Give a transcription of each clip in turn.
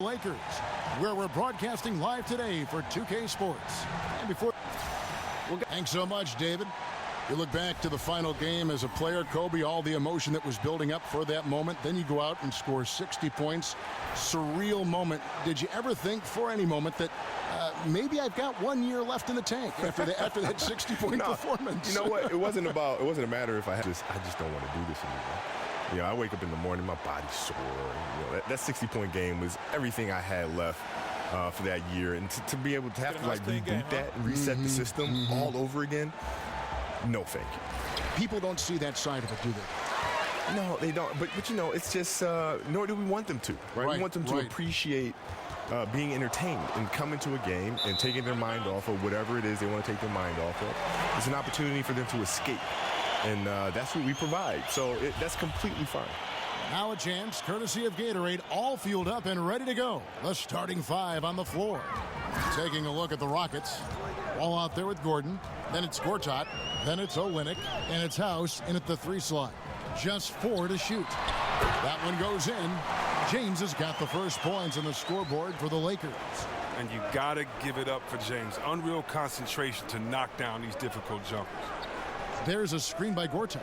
Lakers, where we're broadcasting live today for 2K Sports. And before, thanks so much, David. You look back to the final game as a player, Kobe, all the emotion that was building up for that moment. Then you go out and score 60 points. Surreal moment. Did you ever think for any moment that maybe I've got 1 year left in the tank after that 60-point performance? You know what? It wasn't a matter if I just don't want to do this anymore. You know, I wake up in the morning, my body's sore. You know, that 60-point game was everything I had left for that year. And to be able to have to like reboot that and reset the system all over again, no thank you. People don't see that side of it, do they? No, they don't. But you know, it's just, nor do we want them to, right? We want them to appreciate being entertained and coming to a game and taking their mind off of whatever it is they want to take their mind off of. It's an opportunity for them to escape. And that's what we provide. So that's completely fine. Now a chance, courtesy of Gatorade, all fueled up and ready to go. The starting five on the floor. Taking a look at the Rockets. All out there with Gordon. Then it's Gortat. Then it's Olynyk. And it's House in at the 3 slot. Just 4 to shoot. That one goes in. James has got the first points on the scoreboard for the Lakers. And you got to give it up for James. Unreal concentration to knock down these difficult jumpers. There's a screen by Gortat.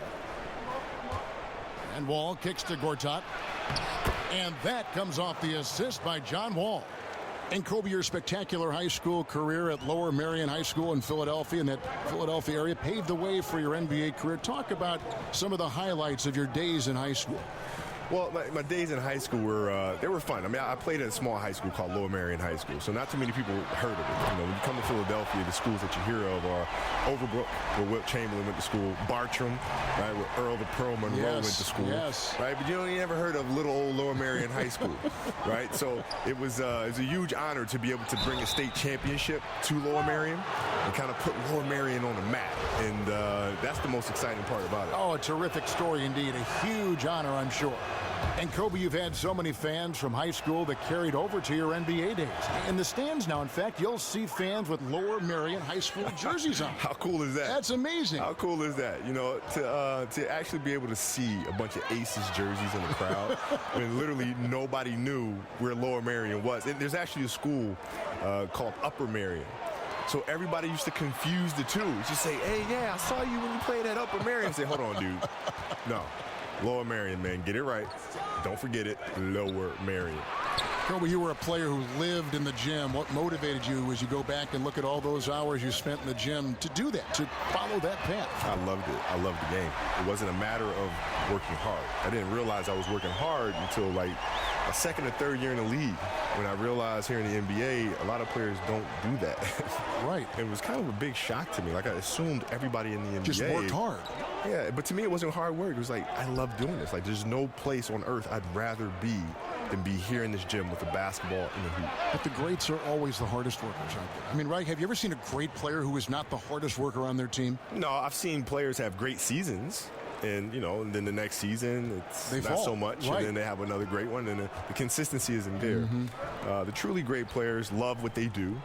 And Wall kicks to Gortat. And that comes off the assist by John Wall. And Kobe, your spectacular high school career at Lower Merion High School in Philadelphia, in that Philadelphia area, paved the way for your NBA career. Talk about some of the highlights of your days in high school. Well, my days in high school were fun. I mean, I played at a small high school called Lower Merion High School, so not too many people heard of it. You know, when you come to Philadelphia, the schools that you hear of are Overbrook, where Wilt Chamberlain went to school, Bartram, right, where Earl the Pearl Monroe went to school, right? But you never heard of little old Lower Merion High School, right? So it was a huge honor to be able to bring a state championship to Lower Merion and kind of put Lower Merion on the map, and that's the most exciting part about it. Oh, a terrific story indeed. A huge honor, I'm sure. And Kobe, you've had so many fans from high school that carried over to your NBA days. In the stands now, in fact, you'll see fans with Lower Merion High School jerseys on. How cool is that? That's amazing. How cool is that? You know, to actually be able to see a bunch of Aces jerseys in the crowd when literally nobody knew where Lower Merion was. And there's actually a school called Upper Merion. So everybody used to confuse the two. Just say, hey, yeah, I saw you when you played at Upper Merion. Say, hold on, dude. No. Lower Merion, man. Get it right. Don't forget it. Lower Merion. Kobe, you were a player who lived in the gym. What motivated you as you go back and look at all those hours you spent in the gym to do that, to follow that path? I loved it. I loved the game. It wasn't a matter of working hard. I didn't realize I was working hard until like a second or third year in the league, when I realized here in the NBA, a lot of players don't do that. Right. It was kind of a big shock to me. Like, I assumed everybody in the NBA just worked hard. Yeah, but to me, it wasn't hard work. It was like, I love doing this. Like, there's no place on earth I'd rather be than be here in this gym with a basketball in the hoop. But the greats are always the hardest workers, aren't they? I mean, right? Have you ever seen a great player who is not the hardest worker on their team? No, I've seen players have great seasons. And, you know, and then the next season, it's not so much. Right. And then they have another great one. And the consistency isn't there. The truly great players love what they do.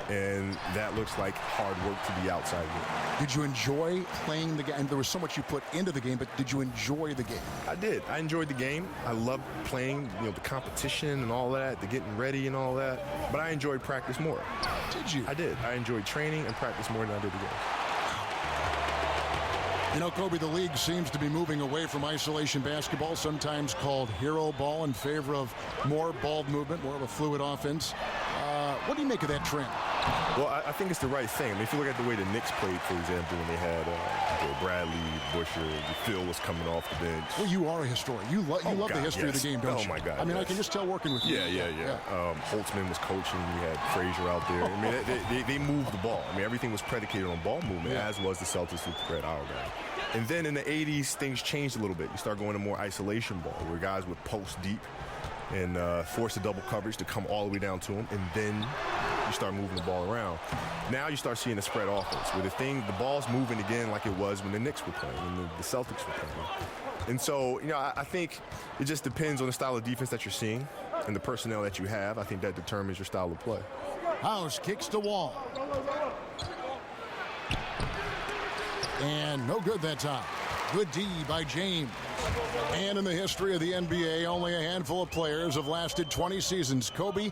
And that looks like hard work to the outside game. Did you enjoy playing the game? There was so much you put into the game, but did you enjoy the game? I did. I enjoyed the game. I loved playing, you know, the competition and all that, the getting ready and all that. But I enjoyed practice more. Did you? I did. I enjoyed training and practice more than I did the game. You know, Kobe, the league seems to be moving away from isolation basketball, sometimes called hero ball, in favor of more ball movement, more of a fluid offense. What do you make of that trend? Well, I think it's the right thing. I mean, if you look at the way the Knicks played, for example, when they had Bradley, Busher, Phil was coming off the bench. Well, you are a historian. You love the history of the game, don't you? Oh, my God. I mean, I can just tell working with you. Yeah. Holtzman was coaching. We had Frazier out there. I mean, they moved the ball. I mean, everything was predicated on ball movement, as was the Celtics with Fred Auerbach. And then in the 80s, things changed a little bit. You start going to more isolation ball, where guys would post deep and force the double coverage to come all the way down to them, and then you start moving the ball around. Now you start seeing a spread offense, where the ball's moving again like it was when the Knicks were playing, and the Celtics were playing. And so, you know, I think it just depends on the style of defense that you're seeing and the personnel that you have. I think that determines your style of play. House kicks the wall. And no good that time. Good D by James. And in the history of the NBA, only a handful of players have lasted 20 seasons. Kobe,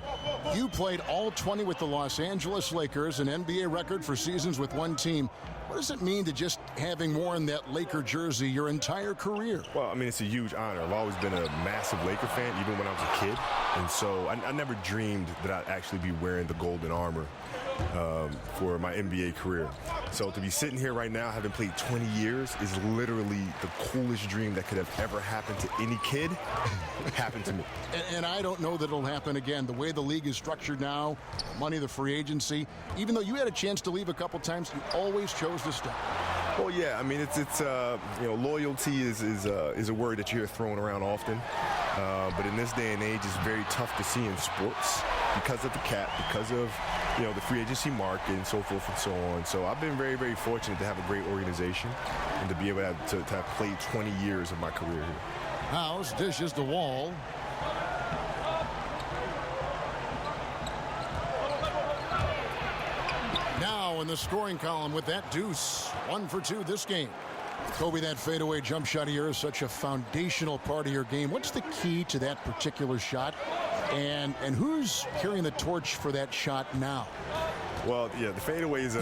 you played all 20 with the Los Angeles Lakers, an NBA record for seasons with one team. What does it mean to just having worn that Laker jersey your entire career? Well, I mean, it's a huge honor. I've always been a massive Laker fan, even when I was a kid. And so I never dreamed that I'd actually be wearing the golden armor for my NBA career. So to be sitting here right now, having played 20 years, is literally the coolest dream that could have ever happened to any kid. Happened to me. And I don't know that it'll happen again. The way the league is structured now, money, the free agency, even though you had a chance to leave a couple times, you always chose to stay. Well, yeah, I mean, it's loyalty is a word that you hear thrown around often. But in this day and age, it's very tough to see in sports because of the cap, because of the free agency market and so forth and so on. So I've been very, very fortunate to have a great organization and to be able to have played 20 years of my career here. House dishes the wall. Now in the scoring column with that deuce. 1 for 2 this game. Kobe, that fadeaway jump shot of yours is such a foundational part of your game. What's the key to that particular shot? And who's carrying the torch for that shot now? Well, yeah, the fadeaway is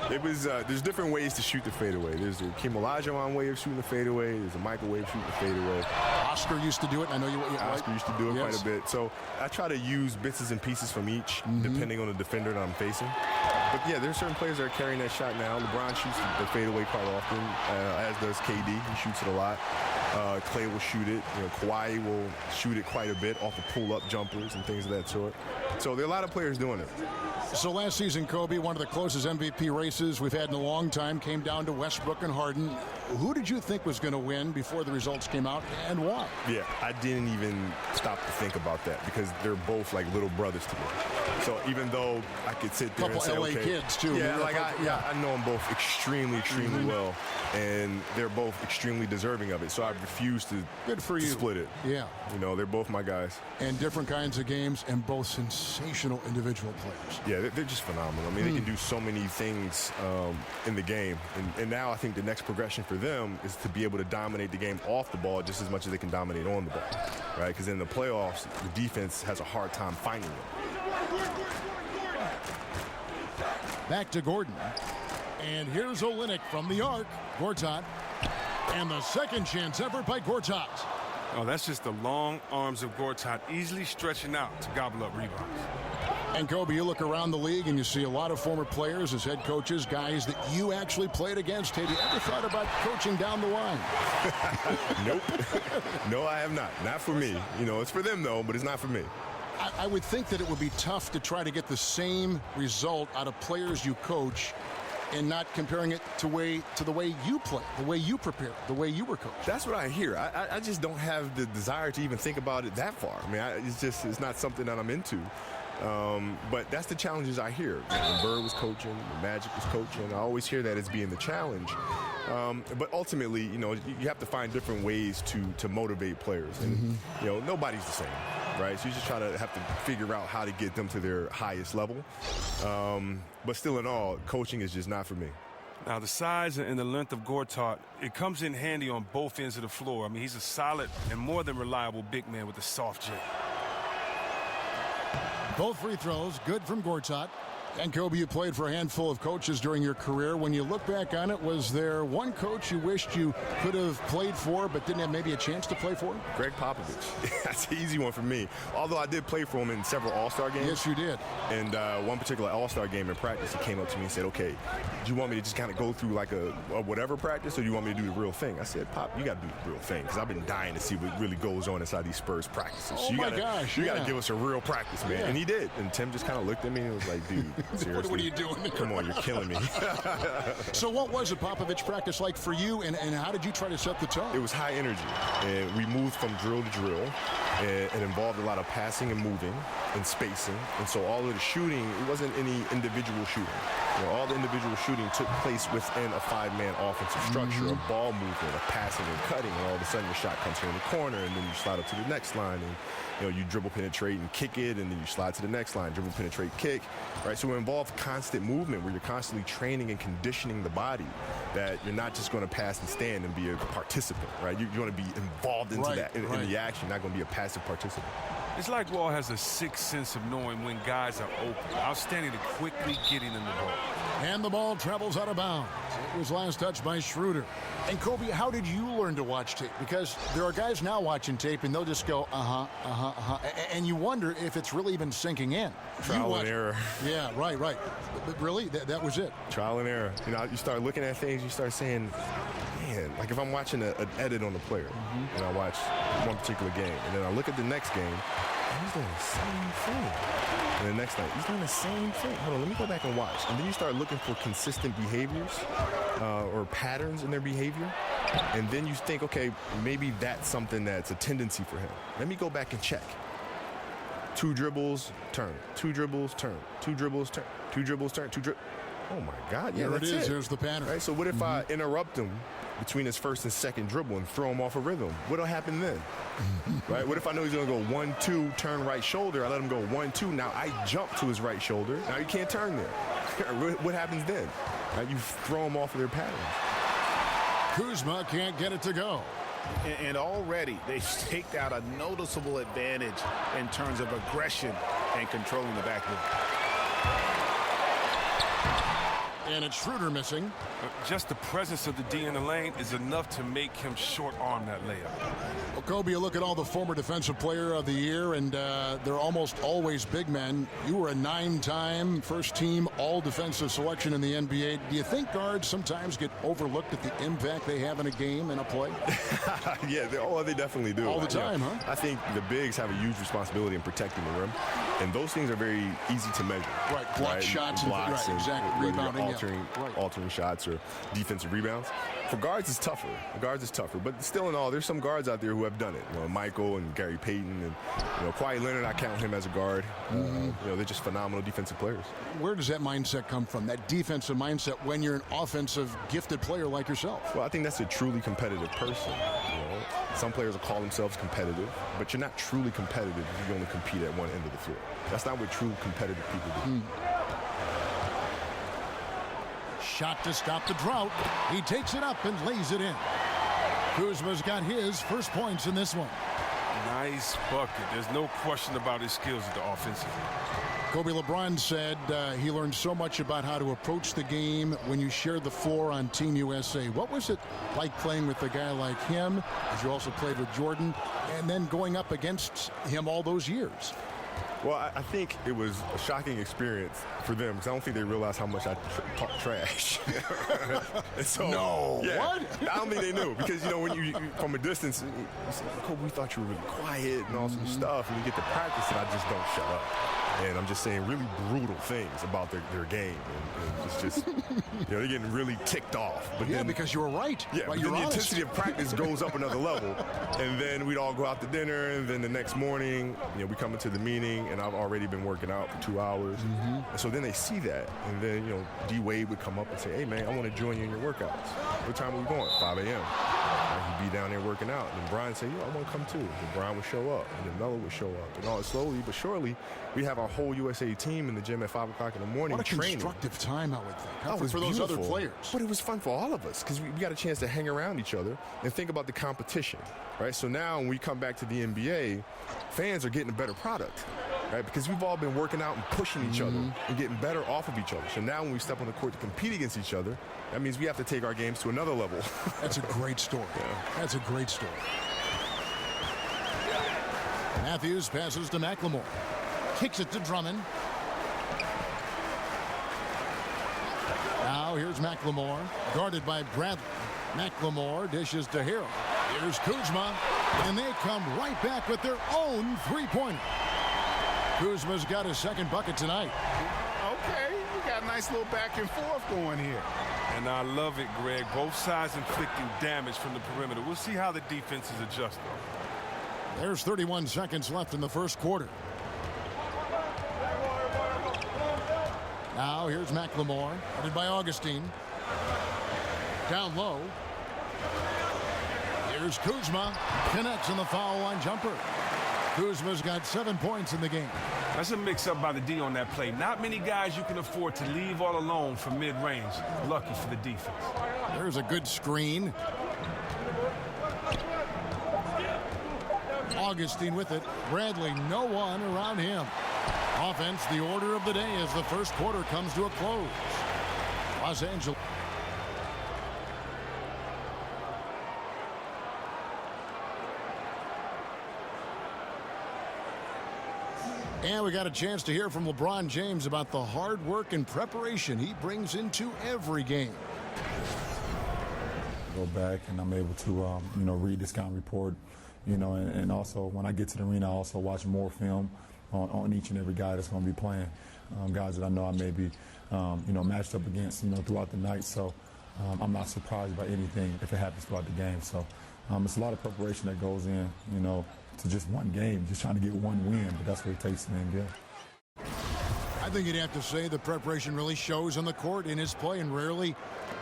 there's different ways to shoot the fadeaway. There's the Hakeem Olajuwon way of shooting the fadeaway. There's a microwave shooting the fadeaway. Oscar used to do it. I know you. Oscar used to do it quite a bit. So I try to use bits and pieces from each, depending on the defender that I'm facing. But yeah, there's certain players that are carrying that shot now. LeBron shoots the fadeaway quite often, as does KD. He shoots it a lot. Clay will shoot it. Kawhi will shoot it quite a bit off of pull-up jumpers and things of that sort. So there are a lot of players doing it. So last season, Kobe, one of the closest MVP races we've had in a long time, came down to Westbrook and Harden. Who did you think was going to win before the results came out, and why? Yeah, I didn't even stop to think about that because they're both like little brothers to me. So even though I could sit there and say, LA okay, kids too. Yeah, I know them both extremely well, and they're both extremely deserving of it. So I refuse to split it. Yeah, they're both my guys. And different kinds of games, and both sensational individual players. Yeah, they're just phenomenal. I mean, they can do so many things in the game, and now I think the next progression for them is to be able to dominate the game off the ball just as much as they can dominate on the ball, right? Because in the playoffs, the defense has a hard time finding them. Back to Gordon. And here's Olynyk from the arc. Gortat. And the second chance effort by Gortat. Oh, that's just the long arms of Gortat easily stretching out to gobble up rebounds. And Kobe, you look around the league and you see a lot of former players as head coaches, guys that you actually played against. Have you ever thought about coaching down the line? Nope. No, I have not. Not for me. It's for them, though, but it's not for me. I would think that it would be tough to try to get the same result out of players you coach and not comparing it to the way you play, the way you prepare, the way you were coached. That's what I hear. I just don't have the desire to even think about it that far. I mean, it's not something that I'm into. But that's the challenges I hear. When Bird was coaching, when Magic was coaching, I always hear that as being the challenge. But ultimately, you have to find different ways to motivate players. And, nobody's the same, right? So you just have to figure out how to get them to their highest level. But still in all, coaching is just not for me. Now, the size and the length of Gortat, it comes in handy on both ends of the floor. I mean, he's a solid and more than reliable big man with a soft J. Both free throws, good from Gortat. And Kobe, you played for a handful of coaches during your career. When you look back on it, was there one coach you wished you could have played for but didn't have maybe a chance to play for? Greg Popovich. That's an easy one for me. Although I did play for him in several All-Star games. Yes, you did. And one particular All-Star game in practice, he came up to me and said, okay, do you want me to just kind of go through like a whatever practice, or do you want me to do the real thing? I said, Pop, you got to do the real thing, because I've been dying to see what really goes on inside these Spurs practices. Oh, my gosh. You got to give us a real practice, man. Yeah. And he did. And Tim just kind of looked at me and was like, dude, seriously. What are you doing? Come on, you're killing me. So what was a Popovich practice like for you, and how did you try to set the tone? It was high energy, and we moved from drill to drill. It involved a lot of passing and moving and spacing. And so all of the shooting, it wasn't any individual shooting. All the individual shooting took place within a five-man offensive structure, a ball movement, a passing and cutting, and all of a sudden your shot comes here in the corner, and then you slide up to the next line, and you dribble, penetrate, and kick it, and then you slide to the next line, dribble, penetrate, kick, right? So it involves constant movement where you're constantly training and conditioning the body that you're not just going to pass and stand and be a participant, right? You're going to be involved into in the action, not going to be a passive participant. It's like Wall has a sixth sense of knowing when guys are open. Outstanding to quickly getting them the ball. And the ball travels out of bounds. It was last touched by Schroeder. And Kobe, how did you learn to watch tape? Because there are guys now watching tape and they'll just go, and you wonder if it's really even sinking in. Trial and error. Yeah, right. But really, that was it. Trial and error. You start looking at things, you start saying, man, like if I'm watching an edit on the player, and I watch one particular game, and then I look at the next game, he's doing the same thing. And the next night, he's doing the same thing. Hold on, let me go back and watch. And then you start looking for consistent behaviors or patterns in their behavior. And then you think, okay, maybe that's something that's a tendency for him. Let me go back and check. 2 dribbles, turn. 2 dribbles, turn. 2 dribbles, turn. 2 dribbles, turn. 2 dribbles. Oh, my God. Yeah, there that's it is. it. There's the pattern. Right? So what if I interrupt him between his first and second dribble and throw him off a rhythm? What'll happen then? Right? What if I know he's going to go 1-2, turn right shoulder? I let him go 1-2. Now I jump to his right shoulder. Now you can't turn there. What happens then? Right? You throw him off of their patterns. Kuzma can't get it to go. And already they've staked out a noticeable advantage in terms of aggression and controlling the backboard. And it's Schroeder missing. Just the presence of the D in the lane is enough to make him short-arm that layup. Well, Kobe, you look at all the former defensive player of the year, and they're almost always big men. You were a 9-time first-team all-defensive selection in the NBA. Do you think guards sometimes get overlooked at the impact they have in a game and a play? Yeah, they definitely do. All the time, huh? I think the bigs have a huge responsibility in protecting the rim, and those things are very easy to measure. Right, block shots, blocks, and exactly, rebounding. Altering shots or defensive rebounds. For guards, it's tougher. But still in all, there's some guards out there who have done it. Michael and Gary Payton and Kawhi Leonard, I count him as a guard. They're just phenomenal defensive players. Where does that mindset come from, that defensive mindset, when you're an offensive gifted player like yourself? Well, I think that's a truly competitive person. Some players will call themselves competitive, but you're not truly competitive if you only compete at one end of the floor. That's not what true competitive people do. Shot to stop the drought. He takes it up and lays it in. Kuzma's got his first points in this one. Nice bucket. There's no question about his skills at the offensive end. Kobe LeBron said he learned so much about how to approach the game when you shared the floor on Team USA. What was it like playing with a guy like him, as you also played with Jordan, and then going up against him all those years? Well, I think it was a shocking experience for them because I don't think they realized how much I talk trash. So, no. Yeah, what? I don't think they knew because, when you from a distance, you say, Kobe, we thought you were really quiet and all some stuff, and you get to practice and I just don't shut up. And I'm just saying really brutal things about their game. And it's just, they're getting really ticked off. But yeah, then, because you were right. Yeah, but then the intensity of practice goes up another level. And then we'd all go out to dinner. And then the next morning, we come into the meeting, and I've already been working out for 2 hours. And so then they see that. And then, D. Wade would come up and say, hey, man, I want to join you in your workouts. What time are we going? 5 a.m. He'd be down there working out. And then Brian would say, I want to come too. And Brian would show up. And then Melo would show up. And all slowly but surely, we have our whole USA team in the gym at 5 o'clock in the morning training. What a constructive time, I would think. That was for those other players. But it was fun for all of us because we got a chance to hang around each other and think about the competition, right? So now when we come back to the NBA, fans are getting a better product, right? Because we've all been working out and pushing each other and getting better off of each other. So now when we step on the court to compete against each other, that means we have to take our games to another level. That's a great story. Yeah. That's a great story. Matthews passes to McLemore. Kicks it to Drummond. Now here's McLemore, guarded by Bradley. McLemore dishes to Hero. Here's Kuzma, and they come right back with their own three-pointer. Kuzma's got his second bucket tonight. Okay, we got a nice little back and forth going here. And I love it, Greg. Both sides inflicting damage from the perimeter. We'll see how the defenses adjust, though. There's 31 seconds left in the first quarter. Now here's McLemore, headed by Augustine. Down low. Here's Kuzma. Connects in the foul line jumper. Kuzma's got 7 points in the game. That's a mix-up by the D on that play. Not many guys you can afford to leave all alone from mid-range. Lucky for the defense. There's a good screen. Augustine with it. Bradley, no one around him. Offense, the order of the day as the first quarter comes to a close. Los Angeles. And we got a chance to hear from LeBron James about the hard work and preparation he brings into every game. Go back and I'm able to, read the scouting report, and also when I get to the arena, I also watch more film on each and every guy that's going to be playing, guys that I know I may be, matched up against, throughout the night. So I'm not surprised by anything if it happens throughout the game. So it's a lot of preparation that goes in, to just one game, just trying to get one win, but that's what it takes in the NBA. I think you'd have to say the preparation really shows on the court in his play, and rarely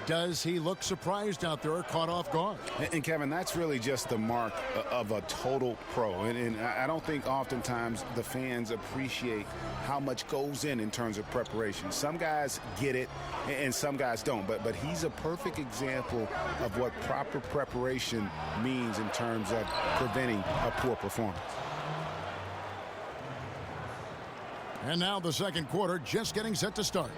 does he look surprised out there or caught off guard. And Kevin, that's really just the mark of a total pro. And I don't think oftentimes the fans appreciate how much goes in terms of preparation. Some guys get it and some guys don't. But he's a perfect example of what proper preparation means in terms of preventing a poor performance. And now the second quarter just getting set to start.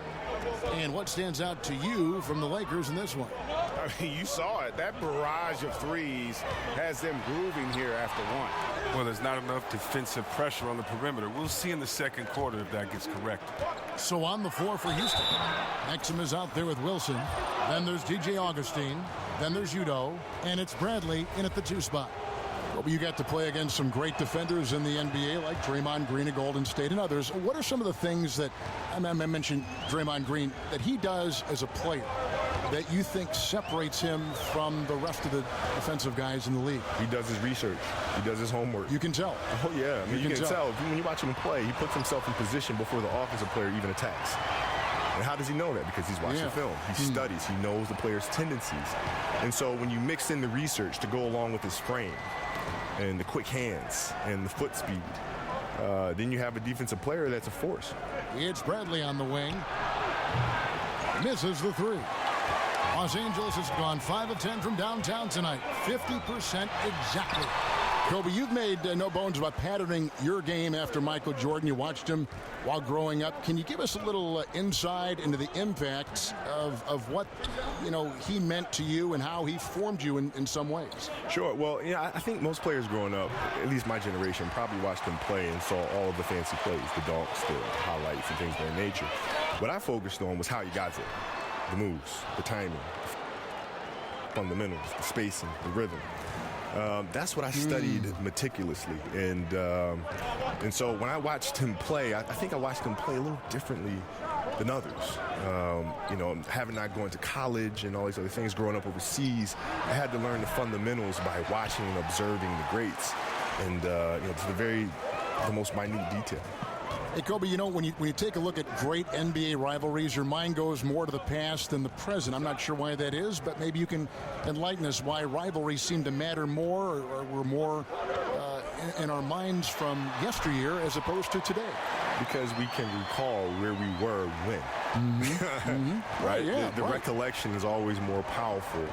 And what stands out to you from the Lakers in this one? I mean, you saw it. That barrage of threes has them grooving here after one. Well, there's not enough defensive pressure on the perimeter. We'll see in the second quarter if that gets corrected. So on the floor for Houston, Exum is out there with Wilson. Then there's DJ Augustine. Then there's Udoh. And it's Bradley in at the 2 spot. Well, you got to play against some great defenders in the NBA like Draymond Green of Golden State and others. What are some of the things that, I mentioned Draymond Green, that he does as a player that you think separates him from the rest of the defensive guys in the league? He does his research. He does his homework. You can tell. Oh, yeah. I mean, you can tell. When you watch him play, he puts himself in position before the offensive player even attacks. And how does he know that? Because he's watching film. He studies. He knows the player's tendencies. And so when you mix in the research to go along with his frame, and the quick hands and the foot speed, then you have a defensive player that's a force. It's Bradley on the wing. Misses the 3. Los Angeles has gone 5 of 10 from downtown tonight. 50% exactly. Kobe, you've made no bones about patterning your game after Michael Jordan. You watched him while growing up. Can you give us a little insight into the impacts of what, he meant to you and how he formed you in some ways? Sure. Well, I think most players growing up, at least my generation, probably watched him play and saw all of the fancy plays, the dunks, the highlights, and things of that nature. What I focused on was how he got there. The moves, the timing, the fundamentals, the spacing, the rhythm. That's what I studied meticulously, and so when I watched him play, I think I watched him play a little differently than others. Having not gone to college and all these other things, growing up overseas, I had to learn the fundamentals by watching and observing the greats, and to the most minute detail. Hey, Kobe, when you take a look at great NBA rivalries, your mind goes more to the past than the present. I'm not sure why that is, but maybe you can enlighten us why rivalries seem to matter more or were more in our minds from yesteryear as opposed to today. Because we can recall where we were when. Right? Yeah, the recollection is always more powerful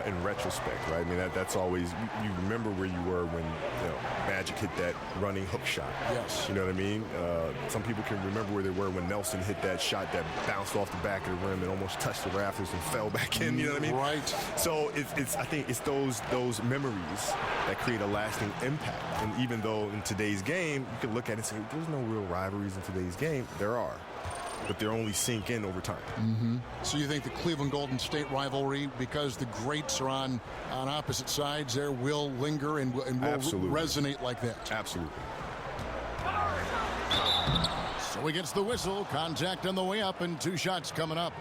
in retrospect, right? I mean, that's always, you remember where you were when Magic hit that running hook shot. Yes. You know what I mean? Some people can remember where they were when Nelson hit that shot that bounced off the back of the rim and almost touched the rafters and fell back in. You know what I mean? Right. So I think it's those memories that create a lasting impact. And even though in today's game, you can look at it and say, there's no real rivalries in today's game. There are. But they're only sink in over time. So you think the Cleveland Golden State rivalry, because the greats are on opposite sides there, will linger and will resonate like that? Absolutely. So he gets the whistle. Contact on the way up and 2 shots coming up.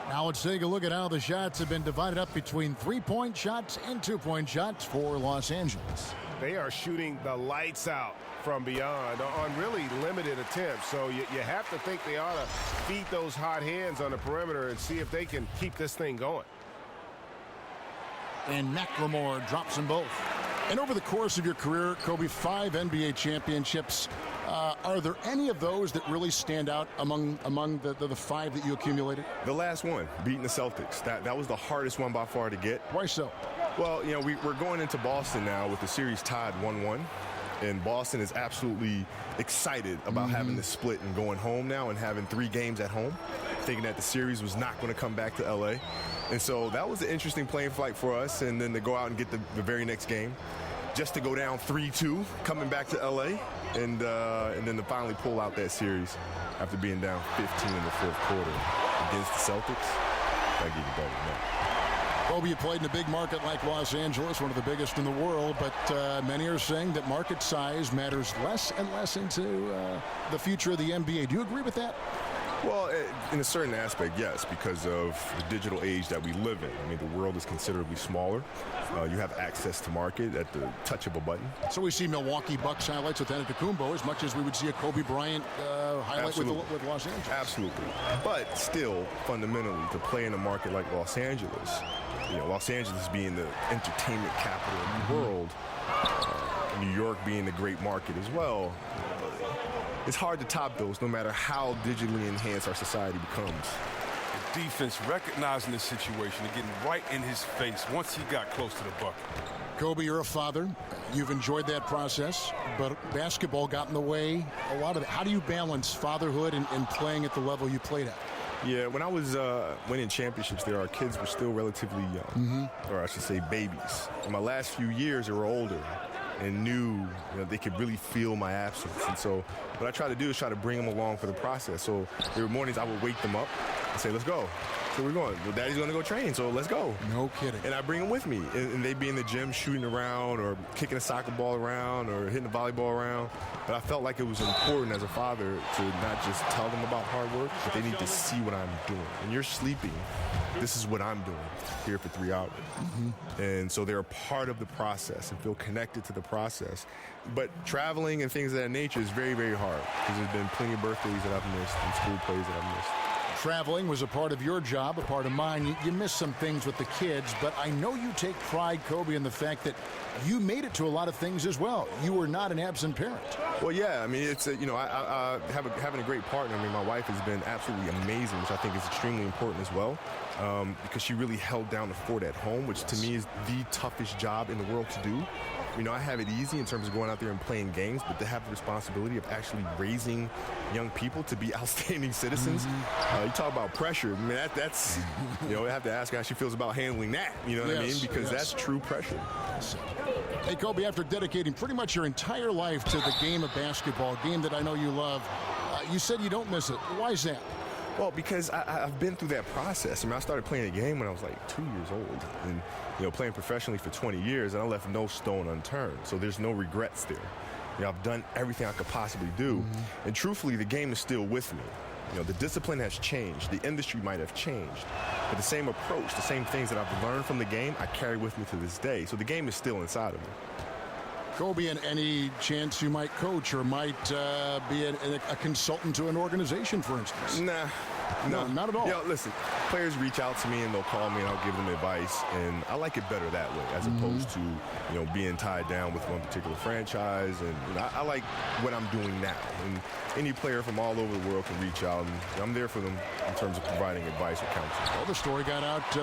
Now let's take a look at how the shots have been divided up between 3-point shots and 2-point shots for Los Angeles. They are shooting the lights out from beyond on really limited attempts. So you have to think they ought to feed those hot hands on the perimeter and see if they can keep this thing going. And McLemore drops them both. And over the course of your career, Kobe, 5 NBA championships. Are there any of those that really stand out among the 5 that you accumulated? The last one, beating the Celtics. That was the hardest one by far to get. Why so? Well, we're going into Boston now with the series tied 1-1. And Boston is absolutely excited about having this split and going home now and having 3 games at home, thinking that the series was not going to come back to L.A. And so that was an interesting playing flight for us. And then to go out and get the very next game, just to go down 3-2, coming back to L.A. And then to finally pull out that series after being down 15 in the fourth quarter against the Celtics. That gave you better than that. Kobe, you played in a big market like Los Angeles, one of the biggest in the world, but many are saying that market size matters less and less into the future of the NBA. Do you agree with that? Well, in a certain aspect, yes, because of the digital age that we live in. I mean, the world is considerably smaller. You have access to market at the touch of a button. So we see Milwaukee Bucks highlights with Antetokounmpo as much as we would see a Kobe Bryant highlight with Los Angeles. Absolutely. But still, fundamentally, to play in a market like Los Angeles, Los Angeles being the entertainment capital of the world, New York being the great market as well, it's hard to top those no matter how digitally enhanced our society becomes. The defense recognizing the situation and getting right in his face once he got close to the bucket. Kobe, you're a father. You've enjoyed that process, but basketball got in the way a lot of it. How do you balance fatherhood and playing at the level you played at? Yeah, when I was winning championships there, our kids were still relatively young, or I should say babies. In my last few years, they were older and knew they could really feel my absence. And so what I try to do is try to bring them along for the process. So there were mornings I would wake them up and say, let's go. So we're going. Well, Daddy's going to go train, so let's go. No kidding. And I bring them with me. And they'd be in the gym shooting around or kicking a soccer ball around or hitting a volleyball around. But I felt like it was important as a father to not just tell them about hard work, but they need to see what I'm doing. When you're sleeping, this is what I'm doing here for 3 hours. And so they're a part of the process and feel connected to the process. But traveling and things of that nature is very, very hard because there's been plenty of birthdays that I've missed and school plays that I've missed. Traveling was a part of your job, a part of mine. You missed some things with the kids, but I know you take pride, Kobe, in the fact that you made it to a lot of things as well. You were not an absent parent. Well, yeah. I mean, it's having a great partner. I mean, my wife has been absolutely amazing, which I think is extremely important as well, because she really held down the fort at home, which to me is the toughest job in the world to do. I have it easy in terms of going out there and playing games, but to have the responsibility of actually raising young people to be outstanding citizens. You talk about pressure. I mean, that's I have to ask her how she feels about handling that. You know what I mean? Because that's true pressure. Hey, Kobe, after dedicating pretty much your entire life to the game of basketball, a game that I know you love, you said you don't miss it. Why is that? Well, because I've been through that process. I mean, I started playing the game when I was like 2 years old. And, playing professionally for 20 years, and I left no stone unturned. So there's no regrets there. I've done everything I could possibly do. And truthfully, the game is still with me. The discipline has changed. The industry might have changed. But the same approach, the same things that I've learned from the game, I carry with me to this day. So the game is still inside of me. Kobe, and any chance you might coach or might be a consultant to an organization, for instance? No, not at all. Listen, players reach out to me and they'll call me and I'll give them advice, and I like it better that way as opposed to being tied down with one particular franchise. And I like what I'm doing now. And any player from all over the world can reach out, and I'm there for them in terms of providing advice or counsel. Well, the story got out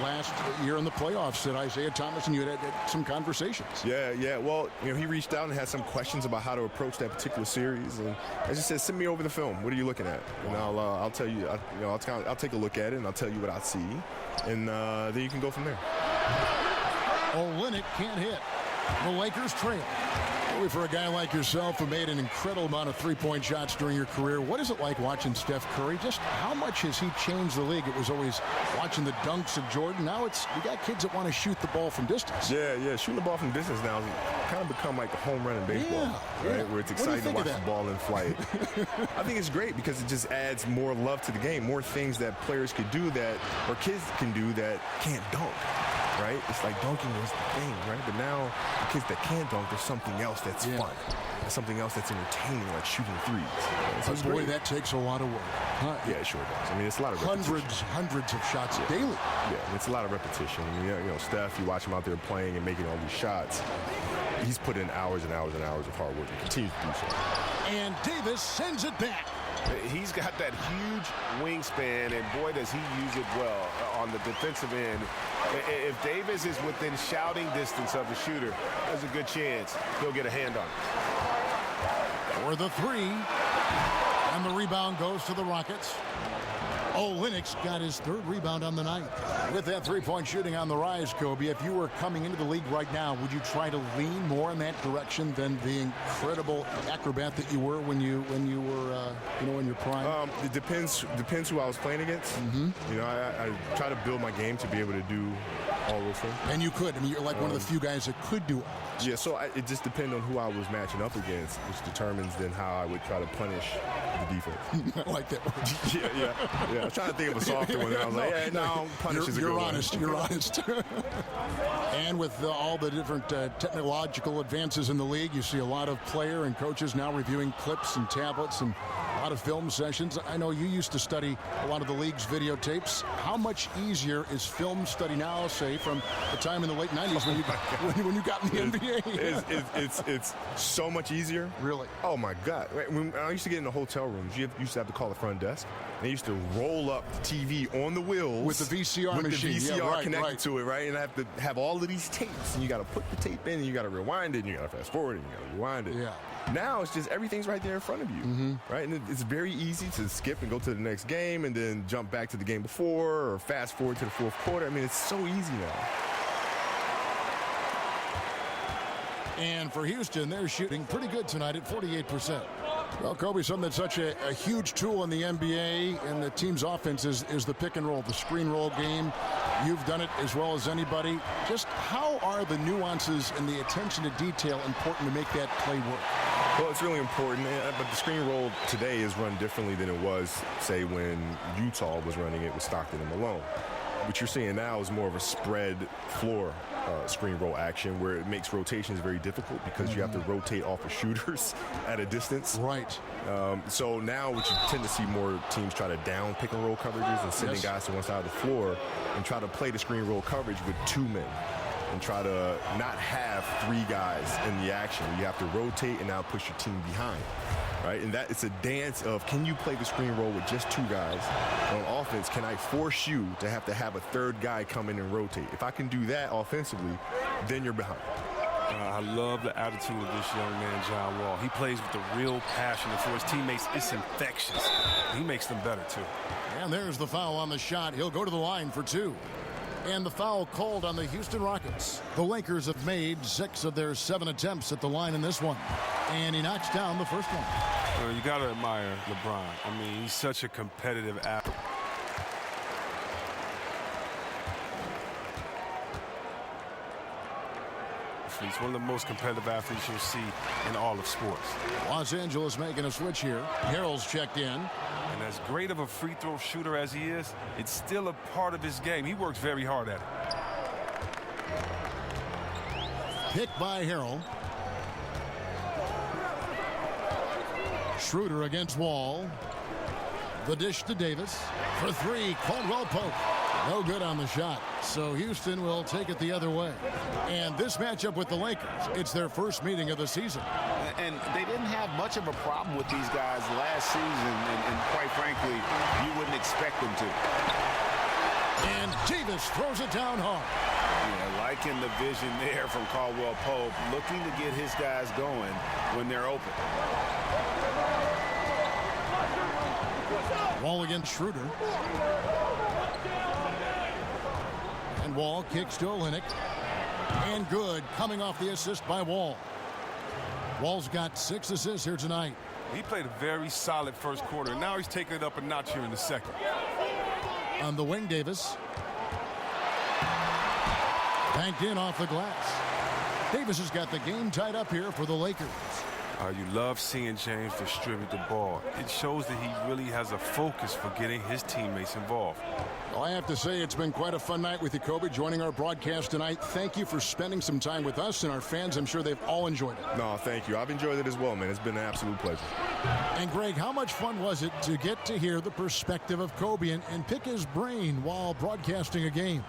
last year in the playoffs that Isaiah Thomas and you had some conversations. Yeah. Well, he reached out and had some questions about how to approach that particular series, and I just said, send me over the film. What are you looking at? And I'll tell you. I'll take a look at it and I'll tell you what I see, and then you can go from there. Olynyk can't hit. The Lakers trail. For a guy like yourself who made an incredible amount of three-point shots during your career, what is it like watching Steph Curry? Just how much has he changed the league? It was always watching the dunks of Jordan. Now we got kids that want to shoot the ball from distance. Yeah. Shooting the ball from distance now has kind of become like a home run in baseball, right? Where it's exciting to watch the ball in flight. I think it's great because it just adds more love to the game, more things that players could do or kids can do that can't dunk. right? It's like dunking was the thing, right? But now the kids that can't dunk, there's something else that's fun. There's something else that's entertaining, like shooting threes. So boy, great. That takes a lot of work. Huh? Yeah, it sure does. I mean, it's a lot of repetition. Hundreds of shots daily. Yeah, it's a lot of repetition. I mean, you know, Steph, you watch him out there playing and making all these shots. He's put in hours and hours and hours of hard work and continues to do so. And Davis sends it back. He's got that huge wingspan, and boy, does he use it well on the defensive end. If Davis is within shouting distance of a shooter, there's a good chance he'll get a hand on it. For the three, and the rebound goes to the Rockets. Olynyk got his third rebound on the night. With that three-point shooting on the rise, Kobe, if you were coming into the league right now, would you try to lean more in that direction than the incredible acrobat that you were when you were in your prime? It depends who I was playing against. You know, I try to build my game to be able to do all those things. And you could. I mean, you're like one of the few guys that could do all this. Yeah, so it just depends on who I was matching up against, which determines then how I would try to punish the defense. I like that word. Yeah. I was trying to think of a softer one. And I was like, no, punish is a good one. You're honest. And with all the different technological advances in the league, you see a lot of player and coaches now reviewing clips and tablets and a lot of film sessions. I know you used to study a lot of the league's videotapes. How much easier is film study now, say, from the time in the late 90s when you got in the NBA? It's so much easier. Really? Oh, my God. When I used to get in the hotel rooms, you used to have to call the front desk. They used to roll up the TV on the wheels. With the VCR machine. With the VCR connected to it, right? And I have to have all of these tapes. And you got to put the tape in, and you got to rewind it, and you got to fast forward it, and you got to rewind it. Yeah. Now it's just everything's right there in front of you, right? And it's very easy to skip and go to the next game and then jump back to the game before or fast forward to the fourth quarter. I mean, it's so easy now. And for Houston, they're shooting pretty good tonight at 48%. Well, Kobe, something that's such a huge tool in the NBA and the team's offense is the pick and roll, the screen roll game. You've done it as well as anybody. Just how are the nuances and the attention to detail important to make that play work? Well, it's really important, but the screen roll today is run differently than it was, say, when Utah was running it with Stockton and Malone. What you're seeing now is more of a spread floor screen roll action where it makes rotations very difficult because you have to rotate off of shooters at a distance. Right. So now what you tend to see more teams try to down pick and roll coverages and sending guys to one side of the floor and try to play the screen roll coverage with two men and try to not have three guys in the action. You have to rotate and now push your team behind. Right? And that it's a dance of, can you play the screen roll with just two guys? On offense, can I force you to have a third guy come in and rotate? If I can do that offensively, then you're behind. I love the attitude of this young man, John Wall. He plays with a real passion for his teammates. It's infectious. He makes them better, too. And there's the foul on the shot. He'll go to the line for two. And the foul called on the Houston Rockets. The Lakers have made 6 of their 7 attempts at the line in this one. And he knocks down the first one. Well, you got to admire LeBron. I mean, he's such a competitive athlete. He's one of the most competitive athletes you'll see in all of sports. Los Angeles making a switch here. Harrell's checked in. And as great of a free throw shooter as he is, it's still a part of his game. He works very hard at it. Picked by Harrell. Schroeder against Wall. The dish to Davis. For three, Caldwell Pope. No good on the shot. So Houston will take it the other way. And this matchup with the Lakers, it's their first meeting of the season. And they didn't have much of a problem with these guys last season, and quite frankly, you wouldn't expect them to. And Davis throws it down hard. Yeah, liking the vision there from Caldwell Pope, looking to get his guys going when they're open. Wall against Schroeder. And Wall kicks to Olynyk. And good, coming off the assist by Wall. Wall's got 6 assists here tonight. He played a very solid first quarter. Now he's taking it up a notch here in the second. On the wing, Davis. Banked in off the glass. Davis has got the game tied up here for the Lakers. You love seeing James distribute the ball. It shows that he really has a focus for getting his teammates involved. Well, I have to say it's been quite a fun night with you, Kobe, joining our broadcast tonight. Thank you for spending some time with us and our fans. I'm sure they've all enjoyed it. No, thank you. I've enjoyed it as well, man. It's been an absolute pleasure. And, Greg, how much fun was it to get to hear the perspective of Kobe and pick his brain while broadcasting a game?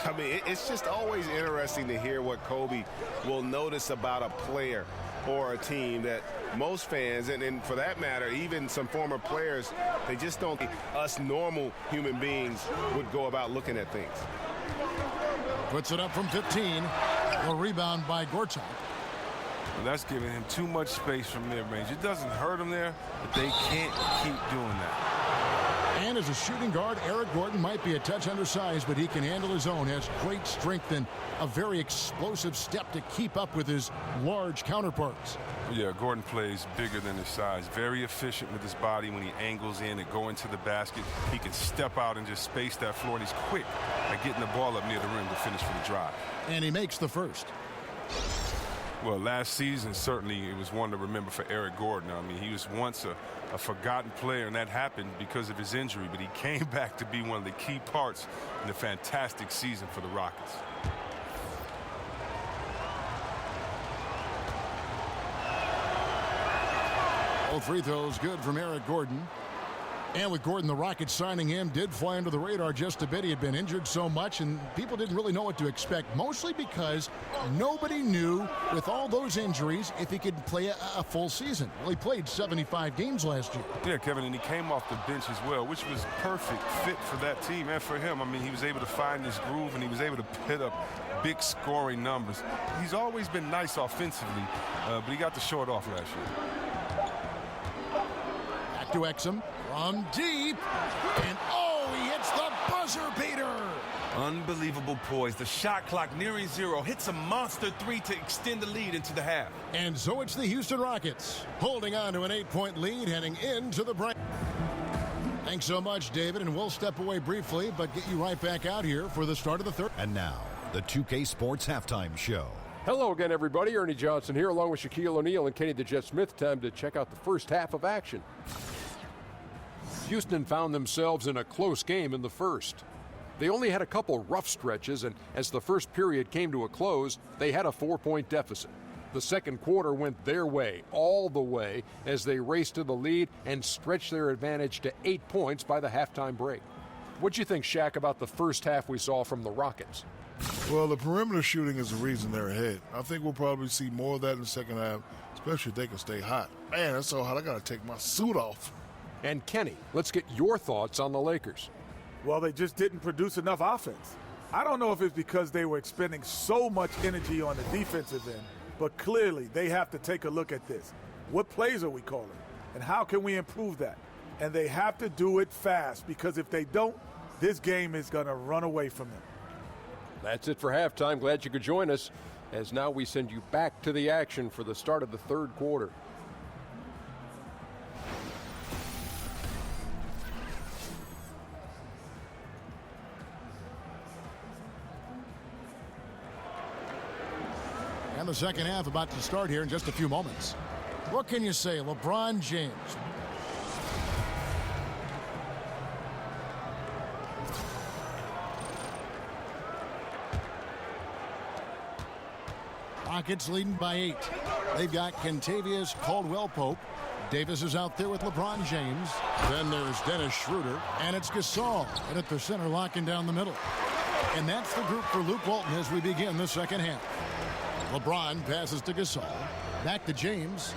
I mean, it's just always interesting to hear what Kobe will notice about a player or a team that most fans, and for that matter, even some former players, they just don't think us normal human beings would go about looking at things. Puts it up from 15. A rebound by Gortat. Well, that's giving him too much space from mid-range. It doesn't hurt him there, but they can't keep doing that. And as a shooting guard, Eric Gordon might be a touch undersized, but he can handle his own, has great strength and a very explosive step to keep up with his large counterparts. Yeah, Gordon plays bigger than his size. Very efficient with his body when he angles in and go into the basket. He can step out and just space that floor, and he's quick at getting the ball up near the rim to finish for the drive. And he makes the first. Well, last season, certainly it was one to remember for Eric Gordon. I mean, he was once a forgotten player, and that happened because of his injury, but he came back to be one of the key parts in a fantastic season for the Rockets. All free throws good from Eric Gordon. And with Gordon, the Rockets signing him did fly under the radar just a bit. He had been injured so much, and people didn't really know what to expect, mostly because nobody knew, with all those injuries, if he could play a full season. Well, he played 75 games last year. Yeah, Kevin, and he came off the bench as well, which was perfect fit for that team and for him. I mean, he was able to find his groove, and he was able to put up big scoring numbers. He's always been nice offensively, but he got the short off last year. Back to Exum from deep, and he hits the buzzer beater. Unbelievable poise. The shot clock nearing zero. Hits a monster three to extend the lead into the half. And so it's the Houston Rockets holding on to an 8-point lead heading into the break. Thanks so much, David, and we'll step away briefly, but get you right back out here for the start of the third. And now, the 2K Sports Halftime Show. Hello again, everybody. Ernie Johnson here, along with Shaquille O'Neal and Kenny the Jet Smith. Time to check out the first half of action. Houston found themselves in a close game in the first. They only had a couple rough stretches, and as the first period came to a close, they had a 4-point deficit. The second quarter went their way, all the way, as they raced to the lead and stretched their advantage to 8 points by the halftime break. What'd you think, Shaq, about the first half we saw from the Rockets? Well, the perimeter shooting is the reason they're ahead. I think we'll probably see more of that in the second half, especially if they can stay hot. Man, that's so hot, I got to take my suit off. And Kenny, let's get your thoughts on the Lakers. Well, they just didn't produce enough offense. I don't know if it's because they were expending so much energy on the defensive end, but clearly they have to take a look at this. What plays are we calling? And how can we improve that? And they have to do it fast, because if they don't, this game is going to run away from them. That's it for halftime. Glad you could join us, as now we send you back to the action for the start of the third quarter. And the second half about to start here in just a few moments. What can you say? LeBron James. Rockets leading by 8. They've got Kentavious Caldwell-Pope. Davis is out there with LeBron James. Then there's Dennis Schroeder. And it's Gasol. And at the center, locking down the middle. And that's the group for Luke Walton as we begin the second half. LeBron passes to Gasol. Back to James.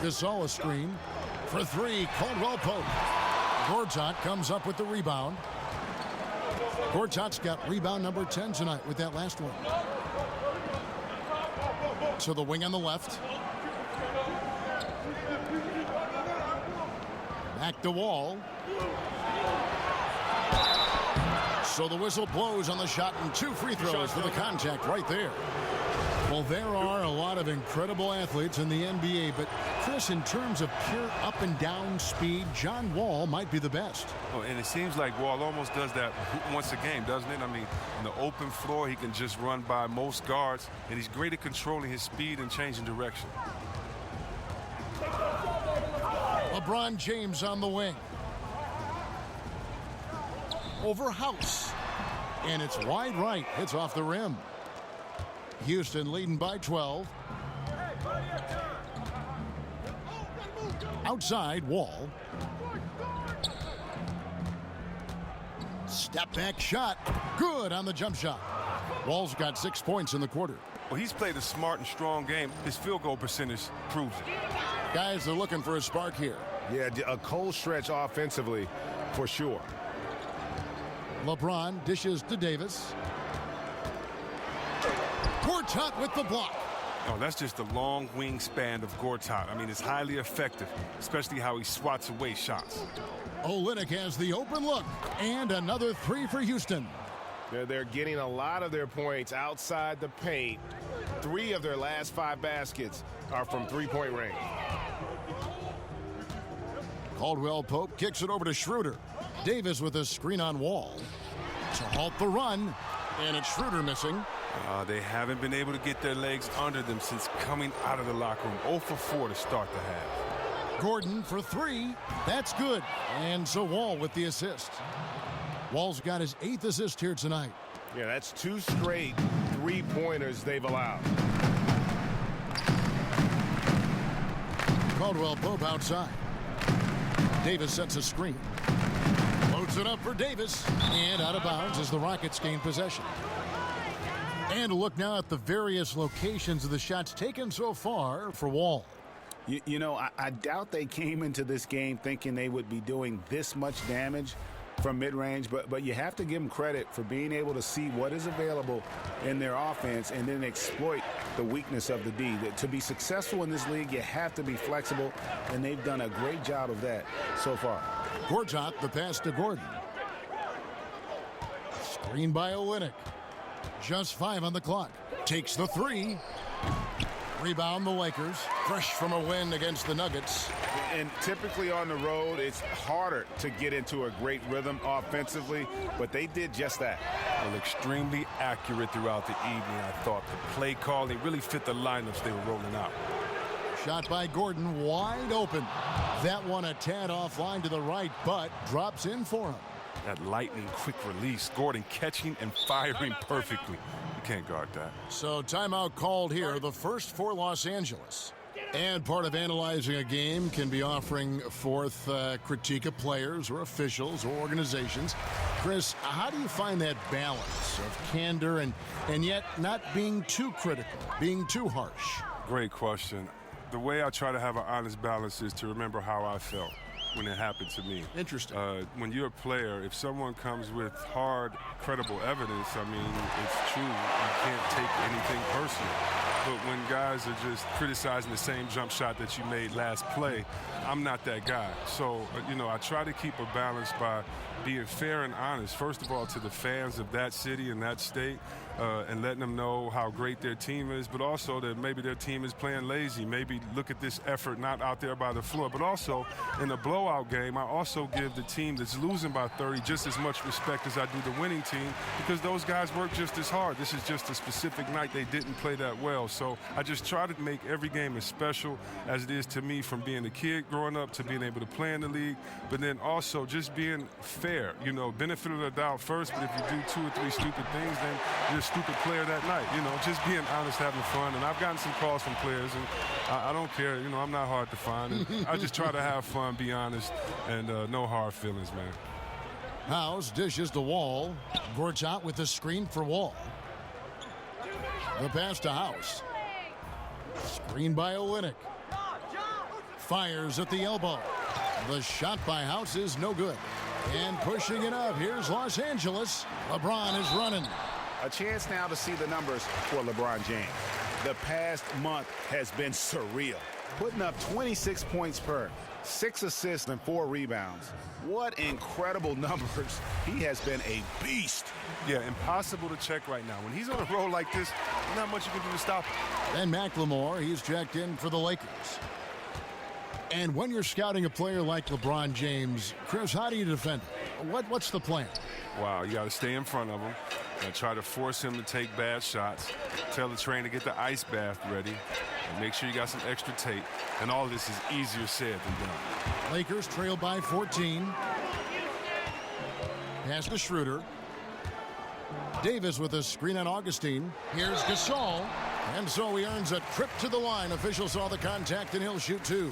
Gasol a screen. For 3, Caldwell-Pope. Gortat comes up with the rebound. Gortat's got rebound number 10 tonight with that last one. So the wing on the left. Back to Wall. So the whistle blows on the shot, and 2 free throws for the contact right there. Well, there are a lot of incredible athletes in the NBA, but Chris, in terms of pure up and down speed, John Wall might be the best. Oh, and it seems like Wall almost does that once a game, doesn't it? I mean, in the open floor, he can just run by most guards, and he's great at controlling his speed and changing direction. LeBron James on the wing. Over House. And it's wide right. Hits off the rim. Houston leading by 12. Outside, Wall. Step back shot. Good on the jump shot. Wall's got 6 points in the quarter. Well, he's played a smart and strong game. His field goal percentage proves it. Guys, they're looking for a spark here. Yeah, a cold stretch offensively for sure. LeBron dishes to Davis. Gortat with the block. Oh, that's just the long wingspan of Gortat. I mean, it's highly effective, especially how he swats away shots. Olynyk has the open look. And another 3 for Houston. They're getting a lot of their points outside the paint. 3 of their last 5 baskets are from three-point range. Caldwell Pope kicks it over to Schroeder. Davis with a screen on Wall to halt the run. And it's Schroeder missing. They haven't been able to get their legs under them since coming out of the locker room. 0 for 4 to start the half. Gordon for 3. That's good. And so Wall with the assist. Wall's got his 8th assist here tonight. Yeah, that's 2 straight three-pointers they've allowed. Caldwell Pope outside. Davis sets a screen. Loads it up for Davis. And out of bounds as the Rockets gain possession. And a look now at the various locations of the shots taken so far for Wall. You know, I doubt they came into this game thinking they would be doing this much damage from mid-range, but you have to give them credit for being able to see what is available in their offense and then exploit the weakness of the D. To be successful in this league, you have to be flexible, and they've done a great job of that so far. Gortat, the pass to Gordon. Screen by Olynyk. Just 5 on the clock. Takes the 3. Rebound the Lakers. Fresh from a win against the Nuggets. And typically on the road, it's harder to get into a great rhythm offensively, but they did just that. Well, extremely accurate throughout the evening, I thought. The play calling really fit the lineups they were rolling out. Shot by Gordon, wide open. That one a tad offline to the right, but drops in for him. That lightning quick release. Gordon catching and firing perfectly. You can't guard that. So timeout called here, the first for Los Angeles. And part of analyzing a game can be offering forth critique of players or officials or organizations. Chris, how do you find that balance of candor and yet not being too critical, being too harsh? Great question. The way I try to have an honest balance is to remember how I felt when it happened to me. Interesting. When you're a player, if someone comes with hard, credible evidence, I mean, it's true. You can't take anything personal. But when guys are just criticizing the same jump shot that you made last play, I'm not that guy. So, I try to keep a balance by being fair and honest, first of all, to the fans of that city and that state, and letting them know how great their team is, but also that maybe their team is playing lazy. Maybe look at this effort not out there by the floor. But also, in a blowout game, I also give the team that's losing by 30 just as much respect as I do the winning team, because those guys work just as hard. This is just a specific night they didn't play that well. So I just try to make every game as special as it is to me, from being a kid growing up to being able to play in the league, but then also just being fair. Benefit of the doubt first, but if you do 2 or 3 stupid things, then you're a stupid player that night. Just being honest, having fun. And I've gotten some calls from players, and I don't care. I'm not hard to find. And I just try to have fun, be honest, and no hard feelings, man. House dishes to Wall. Gortat with the screen for Wall. The pass to House. Screen by Olynyk. Fires at the elbow. The shot by House is no good. And pushing it up, here's Los Angeles. LeBron is running. A chance now to see the numbers for LeBron James. The past month has been surreal. Putting up 26 points per, 6 assists and 4 rebounds. What incredible numbers. He has been a beast. Yeah, impossible to check right now. When he's on a roll like this, not much you can do to stop him. And McLemore, he's checked in for the Lakers. And when you're scouting a player like LeBron James, Chris, how do you defend him? What's the plan? Wow, you got to stay in front of him. Try to force him to take bad shots. Tell the trainer to get the ice bath ready. Make sure you got some extra tape, and all this is easier said than done. Lakers trail by 14. Pass to Schroeder. Davis with a screen on Augustine. Here's Gasol. And so he earns a trip to the line. Official saw the contact, and he'll shoot 2.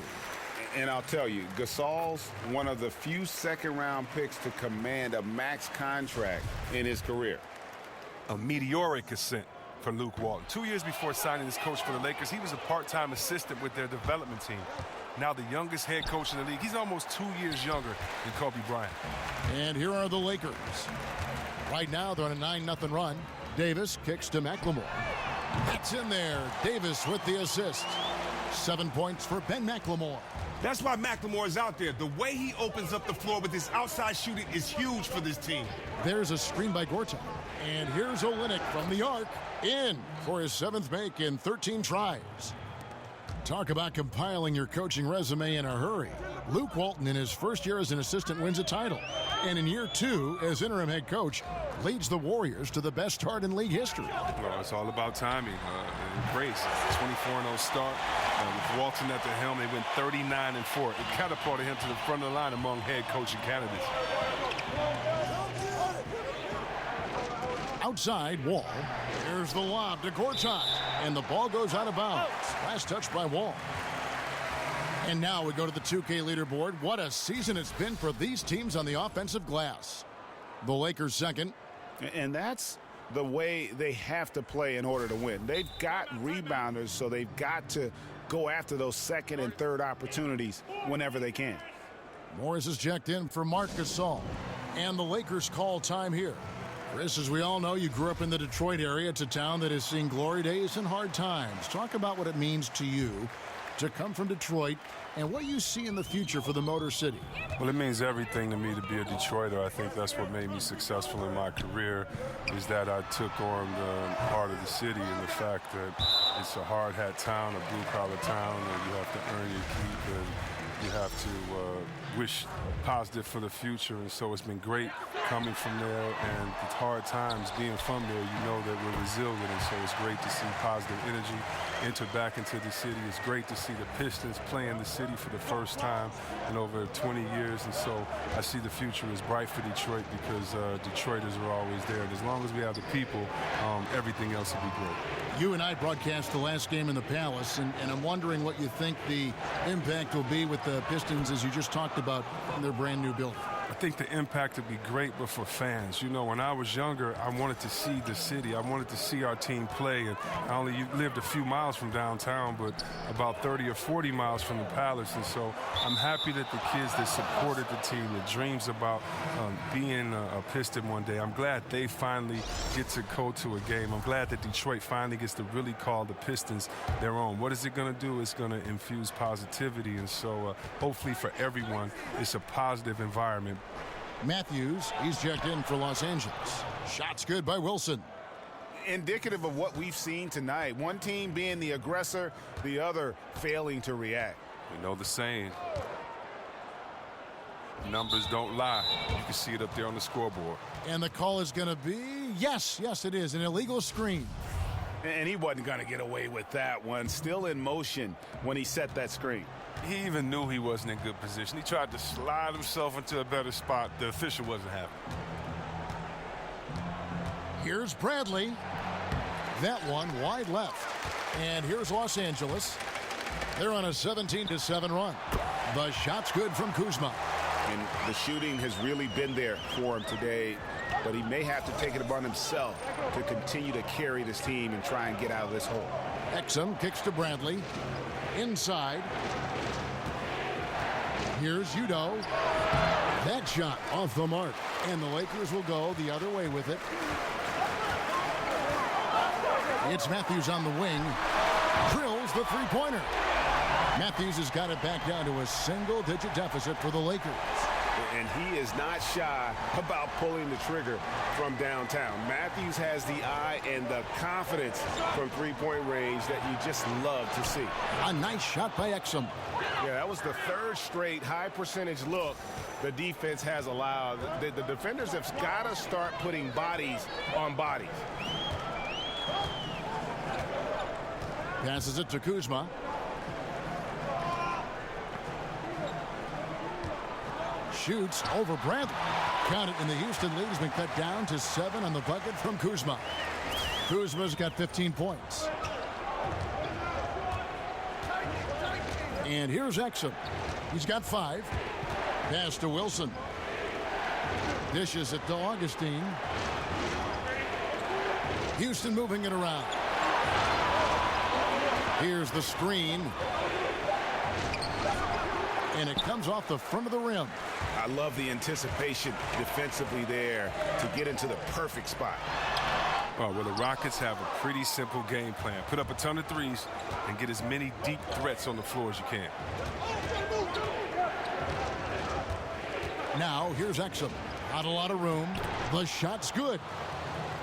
And I'll tell you, Gasol's one of the few second-round picks to command a max contract in his career. A meteoric ascent for Luke Walton. 2 years before signing as coach for the Lakers, he was a part-time assistant with their development team. Now the youngest head coach in the league. He's almost 2 years younger than Kobe Bryant. And here are the Lakers. Right now, they're on a 9-0 run. Davis kicks to McLemore. That's in there. Davis with the assist. 7 points for Ben McLemore. That's why McLemore is out there. The way he opens up the floor with his outside shooting is huge for this team. There's a screen by Gortat. And here's Olynyk from the arc. In for his 7th make in 13 tries. Talk about compiling your coaching resume in a hurry. Luke Walton, in his first year as an assistant, wins a title. And in year 2, as interim head coach, leads the Warriors to the best start in league history. Well, it's all about timing and grace. 24-0 start. With Walton at the helm, they went 39-4. It catapulted him to the front of the line among head coaching candidates. Outside, Wall. Here's the lob to Gortat. And the ball goes out of bounds. Last touch by Wall. And now we go to the 2K leaderboard. What a season it's been for these teams on the offensive glass. The Lakers second. And that's the way they have to play in order to win. They've got rebounders, so they've got to go after those second and third opportunities whenever they can. Morris is checked in for Marc Gasol. And the Lakers call time here. Chris, as we all know, you grew up in the Detroit area. It's a town that has seen glory days and hard times. Talk about what it means to you to come from Detroit and what you see in the future for the Motor City. Well, it means everything to me to be a Detroiter. I think that's what made me successful in my career, is that I took on the heart of the city and the fact that it's a hard hat town, a blue-collar town, and you have to earn your keep and you have to wish positive for the future. And so it's been great coming from there, and with hard times being from there, you know that we're resilient, and so it's great to see positive energy enter back into the city. It's great to see the Pistons play in the city for the first time in over 20 years, and so I see the future is bright for Detroit because Detroiters are always there, and as long as we have the people, everything else will be great. You and I broadcast the last game in the Palace, and I'm wondering what you think the impact will be with the Pistons, as you just talked about, in their brand new building. I think the impact would be great, but for fans. You know, when I was younger, I wanted to see the city. I wanted to see our team play. And I only lived a few miles from downtown, but about 30 or 40 miles from the Palace. And so I'm happy that the kids that supported the team, that dreams about being a Piston one day, I'm glad they finally get to go to a game. I'm glad that Detroit finally gets to really call the Pistons their own. What is it going to do? It's going to infuse positivity. And so hopefully for everyone, it's a positive environment. Matthews, he's checked in for Los Angeles. Shots good by Wilson. Indicative of what we've seen tonight. One team being the aggressor, the other failing to react. You know the saying, numbers don't lie. You can see it up there on the scoreboard. And the call is going to be, yes, it is, an illegal screen. And he wasn't going to get away with that one. Still in motion when he set that screen. He even knew he wasn't in good position. He tried to slide himself into a better spot. The official wasn't happy. Here's Bradley. That one wide left. And here's Los Angeles. They're on a 17-7 run. The shot's good from Kuzma. And the shooting has really been there for him today, but he may have to take it upon himself to continue to carry this team and try and get out of this hole. Exum kicks to Bradley. Inside. Here's Udo. That shot off the mark. And the Lakers will go the other way with it. It's Matthews on the wing. Drills the three-pointer. Matthews has got it back down to a single-digit deficit for the Lakers. And he is not shy about pulling the trigger from downtown. Matthews has the eye and the confidence from three-point range that you just love to see. A nice shot by Exum. Yeah, that was the third straight high-percentage look the defense has allowed. The defenders have got to start putting bodies on bodies. Passes it to Kuzma. Shoots over Bradley. Count it, and the Houston lead has been cut down to 7 on the bucket from Kuzma. Kuzma's got 15 points. And here's Exum. He's got 5. Pass to Wilson. Dishes it to Augustine. Houston moving it around. Here's the screen. And it comes off the front of the rim. I love the anticipation defensively there to get into the perfect spot. Well, the Rockets have a pretty simple game plan. Put up a ton of threes and get as many deep threats on the floor as you can. Now, here's Exum. Not a lot of room. The shot's good.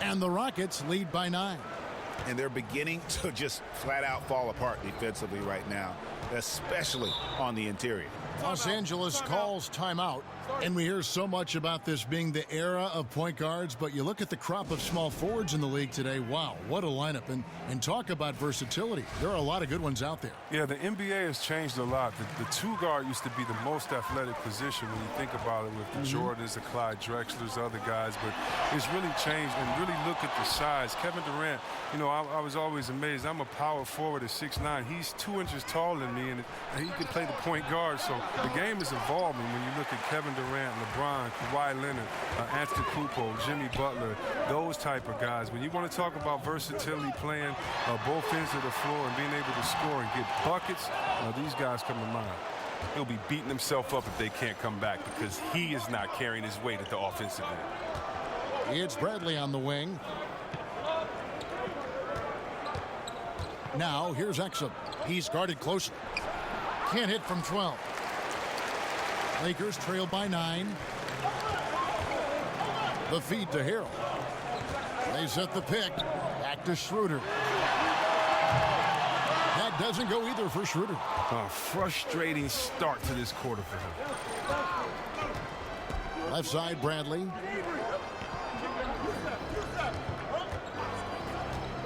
And the Rockets lead by 9. And they're beginning to just flat out fall apart defensively right now, especially on the interior. Los Angeles calls timeout. And we hear so much about this being the era of point guards, but you look at the crop of small forwards in the league today. Wow, what a lineup. And talk about versatility. There are a lot of good ones out there. Yeah, the NBA has changed a lot. The 2-guard used to be the most athletic position when you think about it, with the Jordans, the Clyde Drexlers, other guys, but it's really changed. And really look at the size. Kevin Durant, you know, I was always amazed. I'm a power forward at 6'9". He's 2 inches taller than me, and he can play the point guard. So the game is evolving when you look at Kevin Durant, LeBron, Kawhi Leonard, Antetokounmpo, Jimmy Butler, those type of guys. When you want to talk about versatility, playing both ends of the floor and being able to score and get buckets, these guys come to mind. He'll be beating himself up if they can't come back because he is not carrying his weight at the offensive end. It's Bradley on the wing. Now, here's Exum. He's guarded closely. Can't hit from 12. Lakers trail by 9. The feed to Harrell. They set the pick. Back to Schroeder. That doesn't go either for Schroeder. A frustrating start to this quarter for him. Left side, Bradley.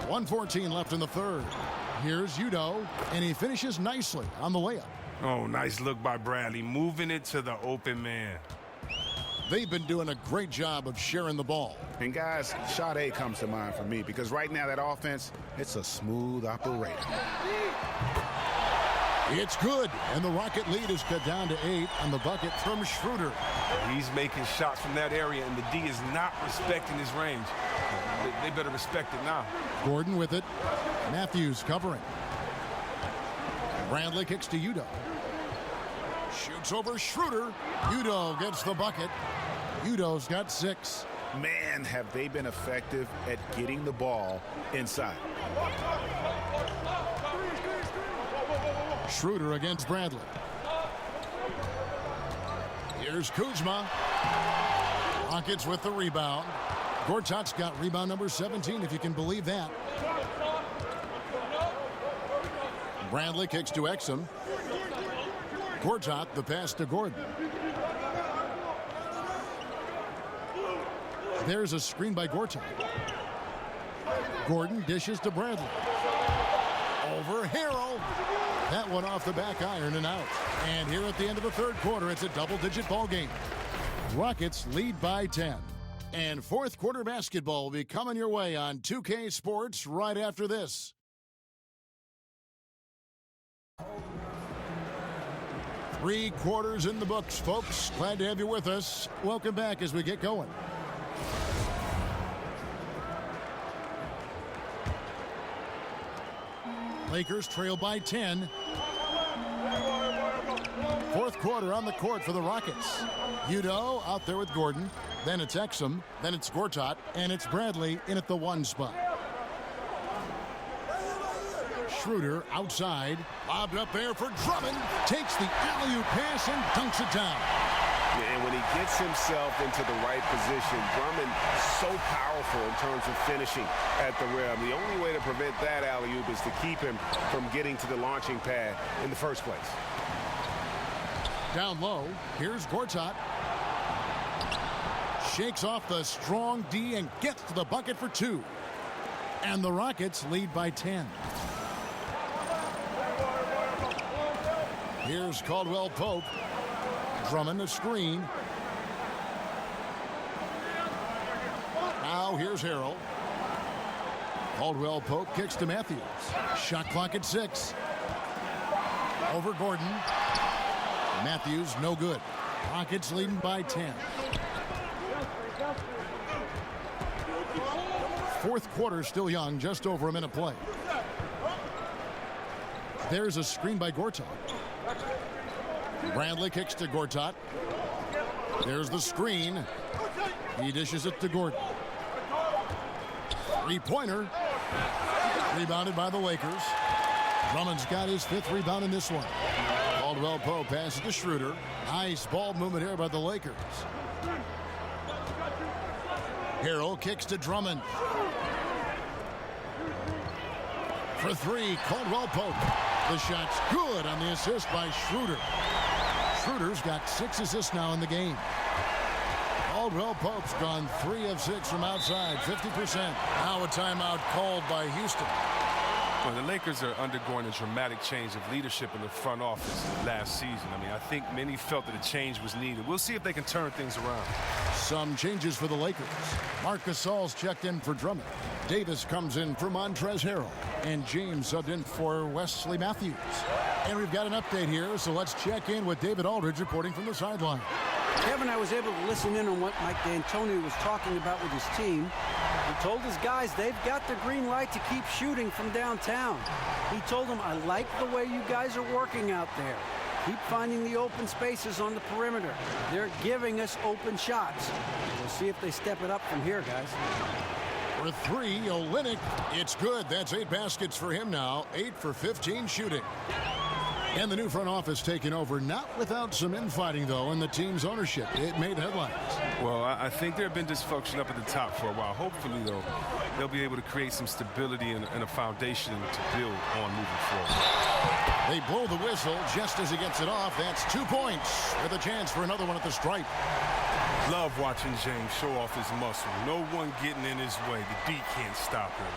1:14 left in the third. Here's Udo, and he finishes nicely on the layup. Oh, nice look by Bradley, moving it to the open man. They've been doing a great job of sharing the ball. And guys, shot A comes to mind for me because right now that offense, it's a smooth operation. It's good, and the Rocket lead is cut down to 8 on the bucket from Schroeder. He's making shots from that area, and the D is not respecting his range. They better respect it now. Gordon with it. Matthews covering. Bradley kicks to Udo. Shoots over Schroeder. Udo gets the bucket. Udo's got 6. Man, have they been effective at getting the ball inside. Schroeder against Bradley. Here's Kuzma. Rockets with the rebound. Gortat's got rebound number 17, if you can believe that. Bradley kicks to Exum. Gortat, the pass to Gordon. There's a screen by Gortat. Gordon dishes to Bradley. Over Harrell. That one off the back iron and out. And here at the end of the third quarter, it's a double-digit ball game. Rockets lead by 10. And fourth quarter basketball will be coming your way on 2K Sports right after this. Three quarters in the books, folks. Glad to have you with us. Welcome back as we get going. Lakers trail by 10. Fourth quarter on the court for the Rockets. Udo out there with Gordon. Then it's Exum. Then it's Gortat. And it's Bradley in at the 1 spot. Schroeder outside. Lobbed up there for Drummond. Takes the alley-oop pass and dunks it down. And when he gets himself into the right position, Drummond so powerful in terms of finishing at the rim. The only way to prevent that alley-oop is to keep him from getting to the launching pad in the first place. Down low, here's Gortat. Shakes off the strong D and gets to the bucket for 2. And the Rockets lead by 10. Here's Caldwell Pope. Drummond a screen. Now here's Harrell. Caldwell Pope kicks to Matthews. Shot clock at 6. Over Gordon. Matthews no good. Rockets leading by 10. Fourth quarter still young, just over a minute play. There's a screen by Gortat. Bradley kicks to Gortat. There's the screen. He dishes it to Gordon. Three-pointer. Rebounded by the Lakers. Drummond's got his 5th rebound in this one. Caldwell Pope passes to Schroeder. Nice ball movement here by the Lakers. Harrell kicks to Drummond. For 3, Caldwell Pope. The shot's good on the assist by Schroeder. Schroeder's got 6 assists now in the game. Caldwell Pope's gone 3 of 6 from outside, 50%. Now a timeout called by Houston. Well, the Lakers are undergoing a dramatic change of leadership in the front office last season. I mean, I think many felt that a change was needed. We'll see if they can turn things around. Some changes for the Lakers. Marc Gasol's checked in for Drummond. Davis comes in for Montrezl Harrell. And James subbed in for Wesley Matthews. And we've got an update here, so let's check in with David Aldridge reporting from the sideline. Kevin, I was able to listen in on what Mike D'Antoni was talking about with his team. He told his guys they've got the green light to keep shooting from downtown. He told them, I like the way you guys are working out there. Keep finding the open spaces on the perimeter. They're giving us open shots. We'll see if they step it up from here, guys. For 3, Olynyk. It's good. That's 8 baskets for him now. 8 for 15 shooting. And the new front office taking over, not without some infighting, though, in the team's ownership. It made headlines. Well, I think there have been dysfunction up at the top for a while. Hopefully, though, they'll be able to create some stability and a foundation to build on moving forward. They blow the whistle just as he gets it off. That's 2 points with a chance for another one at the stripe. Love watching James show off his muscle. No one getting in his way. The D can't stop him.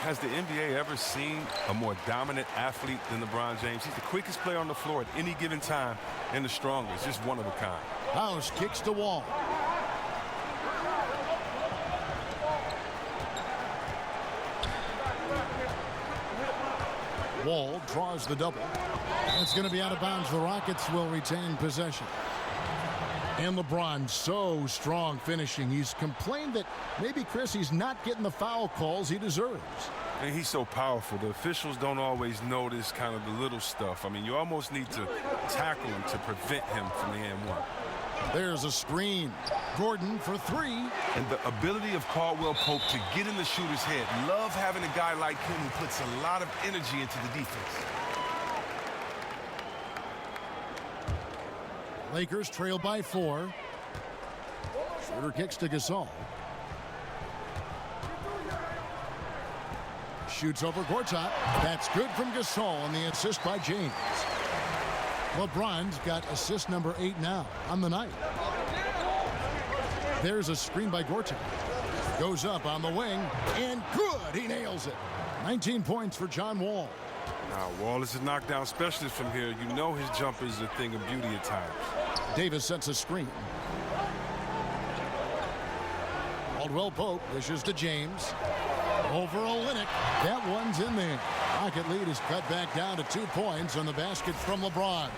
Has the NBA ever seen a more dominant athlete than LeBron James? He's the quickest player on the floor at any given time and the strongest. Just one of a kind. House kicks to Wall. Wall draws the double. It's going to be out of bounds. The Rockets will retain possession. And LeBron so strong finishing. He's complained that maybe, Chris, he's not getting the foul calls he deserves. And he's so powerful. The officials don't always notice kind of the little stuff. I mean, you almost need to tackle him to prevent him from the and-one. There's a screen. Gordon for 3. And the ability of Caldwell Pope to get in the shooter's head. Love having a guy like him who puts a lot of energy into the defense. Lakers trail by 4. Schroeder kicks to Gasol. Shoots over Gortat. That's good from Gasol, and the assist by James. LeBron's got assist number 8 now on the night. There's a screen by Gortat. Goes up on the wing, and good! He nails it. 19 points for John Wall. Now, Wall is a knockdown specialist from here. You know his jumper is a thing of beauty at times. Davis sets a screen. Caldwell Pope dishes to James. Over Olynyk. That one's in there. Rocket lead is cut back down to 2 points on the basket from LeBron.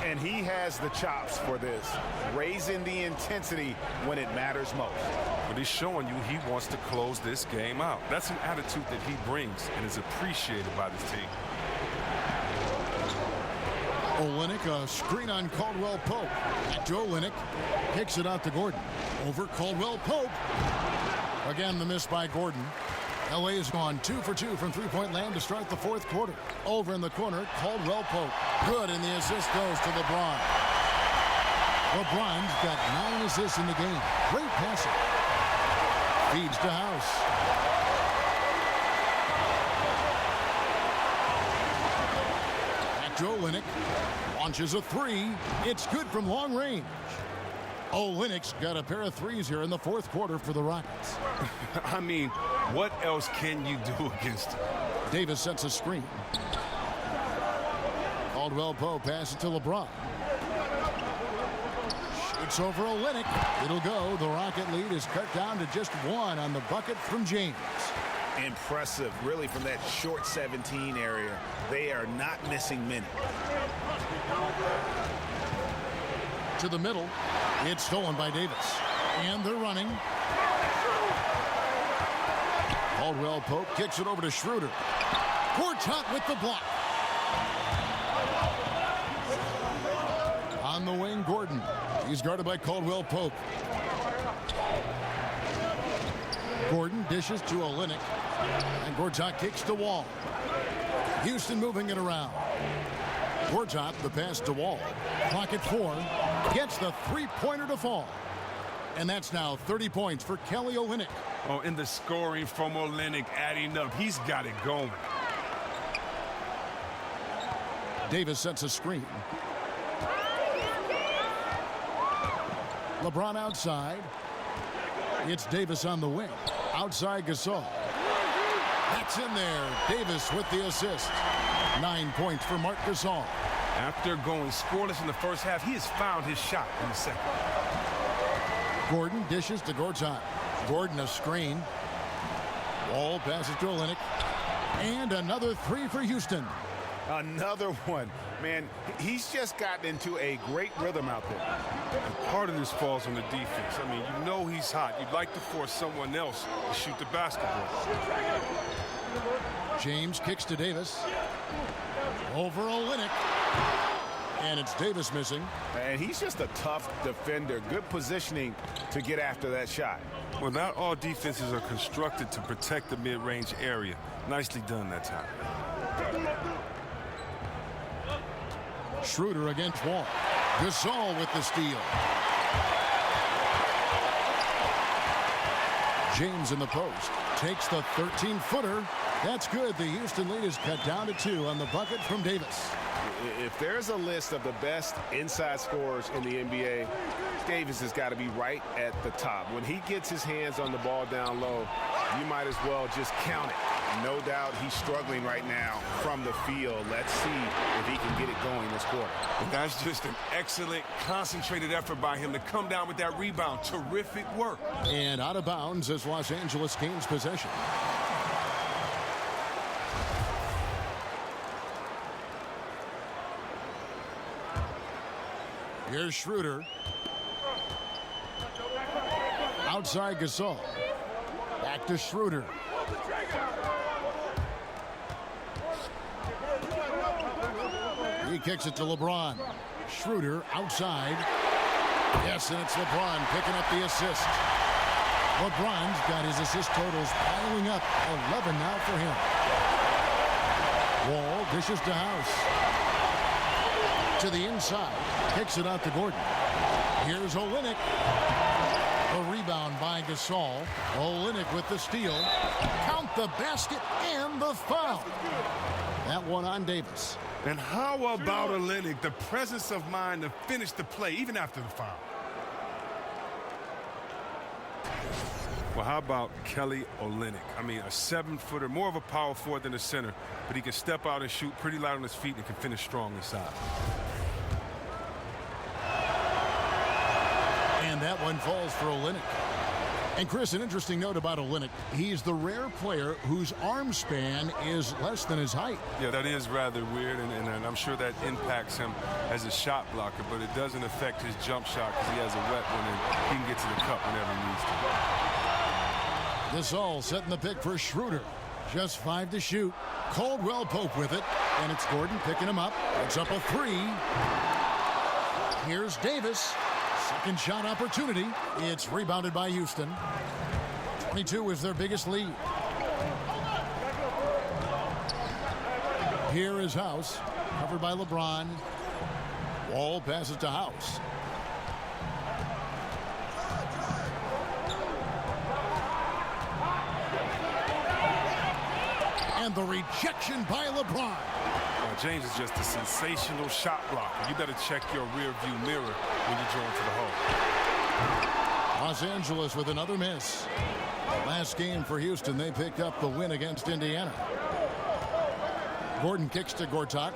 And he has the chops for this, raising the intensity when it matters most. But he's showing you he wants to close this game out. That's an attitude that he brings and is appreciated by this team. Olynyk, a screen on Caldwell Pope. Back to Olynyk. Kicks it out to Gordon. Over Caldwell Pope. Again, the miss by Gordon. LA has gone 2 for 2 from three-point land to start the fourth quarter. Over in the corner, Caldwell Pope. Good, and the assist goes to LeBron. LeBron's got 9 assists in the game. Great passing. Feeds to House. Back to Olynyk. Launches a three. It's good from long range. Olynyk's got a pair of threes here in the fourth quarter for the Rockets. I mean, what else can you do against him? Davis sets a screen. Caldwell Pope passes to LeBron. Shoots over Olynyk. It'll go. The Rocket lead is cut down to just one on the bucket from James. Impressive, really, from that short 17 area. They are not missing many. To the middle. It's stolen by Davis. And they're running. Caldwell Pope kicks it over to Schroeder. Gortat with the block. On the wing, Gordon. He's guarded by Caldwell Pope. Gordon dishes to Olynyk. And Gortat kicks to Wall. Houston moving it around. Gortat, the pass to Wall. Clock at 4. Gets the three-pointer to fall. And that's now 30 points for Kelly Olynyk. Oh, and the scoring from Olynyk adding up. He's got it going. Davis sets a screen. LeBron outside. It's Davis on the wing. Outside Gasol. That's in there. Davis with the assist. 9 points for Marc Gasol. After going scoreless in the first half, he has found his shot in the second. Gordon dishes to Gortat. Gordon a screen. Wall passes to Olynyk. And another three for Houston. Another one. Man, he's just gotten into a great rhythm out there. And part of this falls on the defense. I mean, you know he's hot. You'd like to force someone else to shoot the basketball. James kicks to Davis. Over Olynyk. And it's Davis missing. And he's just a tough defender. Good positioning to get after that shot. Well, not all defenses are constructed to protect the mid-range area. Nicely done that time. Schroeder against Wall. Gasol with the steal. James in the post. Takes the 13-footer. That's good. The Houston lead is cut down to 2 on the bucket from Davis. If there's a list of the best inside scorers in the NBA, Davis has got to be right at the top. When he gets his hands on the ball down low, you might as well just count it. No doubt he's struggling right now from the field. Let's see if he can get it going this quarter. And that's just an excellent, concentrated effort by him to come down with that rebound. Terrific work. And out of bounds as Los Angeles gains possession. Here's Schroeder. Outside Gasol. Back to Schroeder. He kicks it to LeBron. Schroeder outside. Yes, and it's LeBron picking up the assist. LeBron's got his assist totals piling up. 11 now for him. Wall dishes to House. To the inside. Kicks it out to Gordon. Here's Olynyk. The rebound by Gasol. Olynyk with the steal. Count the basket and the foul. That one on Davis. And how about Olynyk? The presence of mind to finish the play, even after the foul. Well, how about Kelly Olynyk? I mean, a 7-footer, more of a power forward than a center, but he can step out and shoot pretty light on his feet and can finish strong inside. And that one falls for Olynyk. And Chris, an interesting note about Olynyk. He's the rare player whose arm span is less than his height. Yeah, that is rather weird, and I'm sure that impacts him as a shot blocker, but it doesn't affect his jump shot because he has a wet one and he can get to the cup whenever he needs to. Gasol setting the pick for Schroeder. Just 5 to shoot. Caldwell Pope with it, and it's Gordon picking him up. It's up a 3. Here's Davis. Second shot opportunity. It's rebounded by Houston. 22 is their biggest lead. Here is House. Covered by LeBron. Wall passes to House. And the rejection by LeBron. James is just a sensational shot blocker. You better check your rear view mirror when you draw into the hole. Los Angeles with another miss. Last game for Houston, they picked up the win against Indiana. Gordon kicks to Gortat.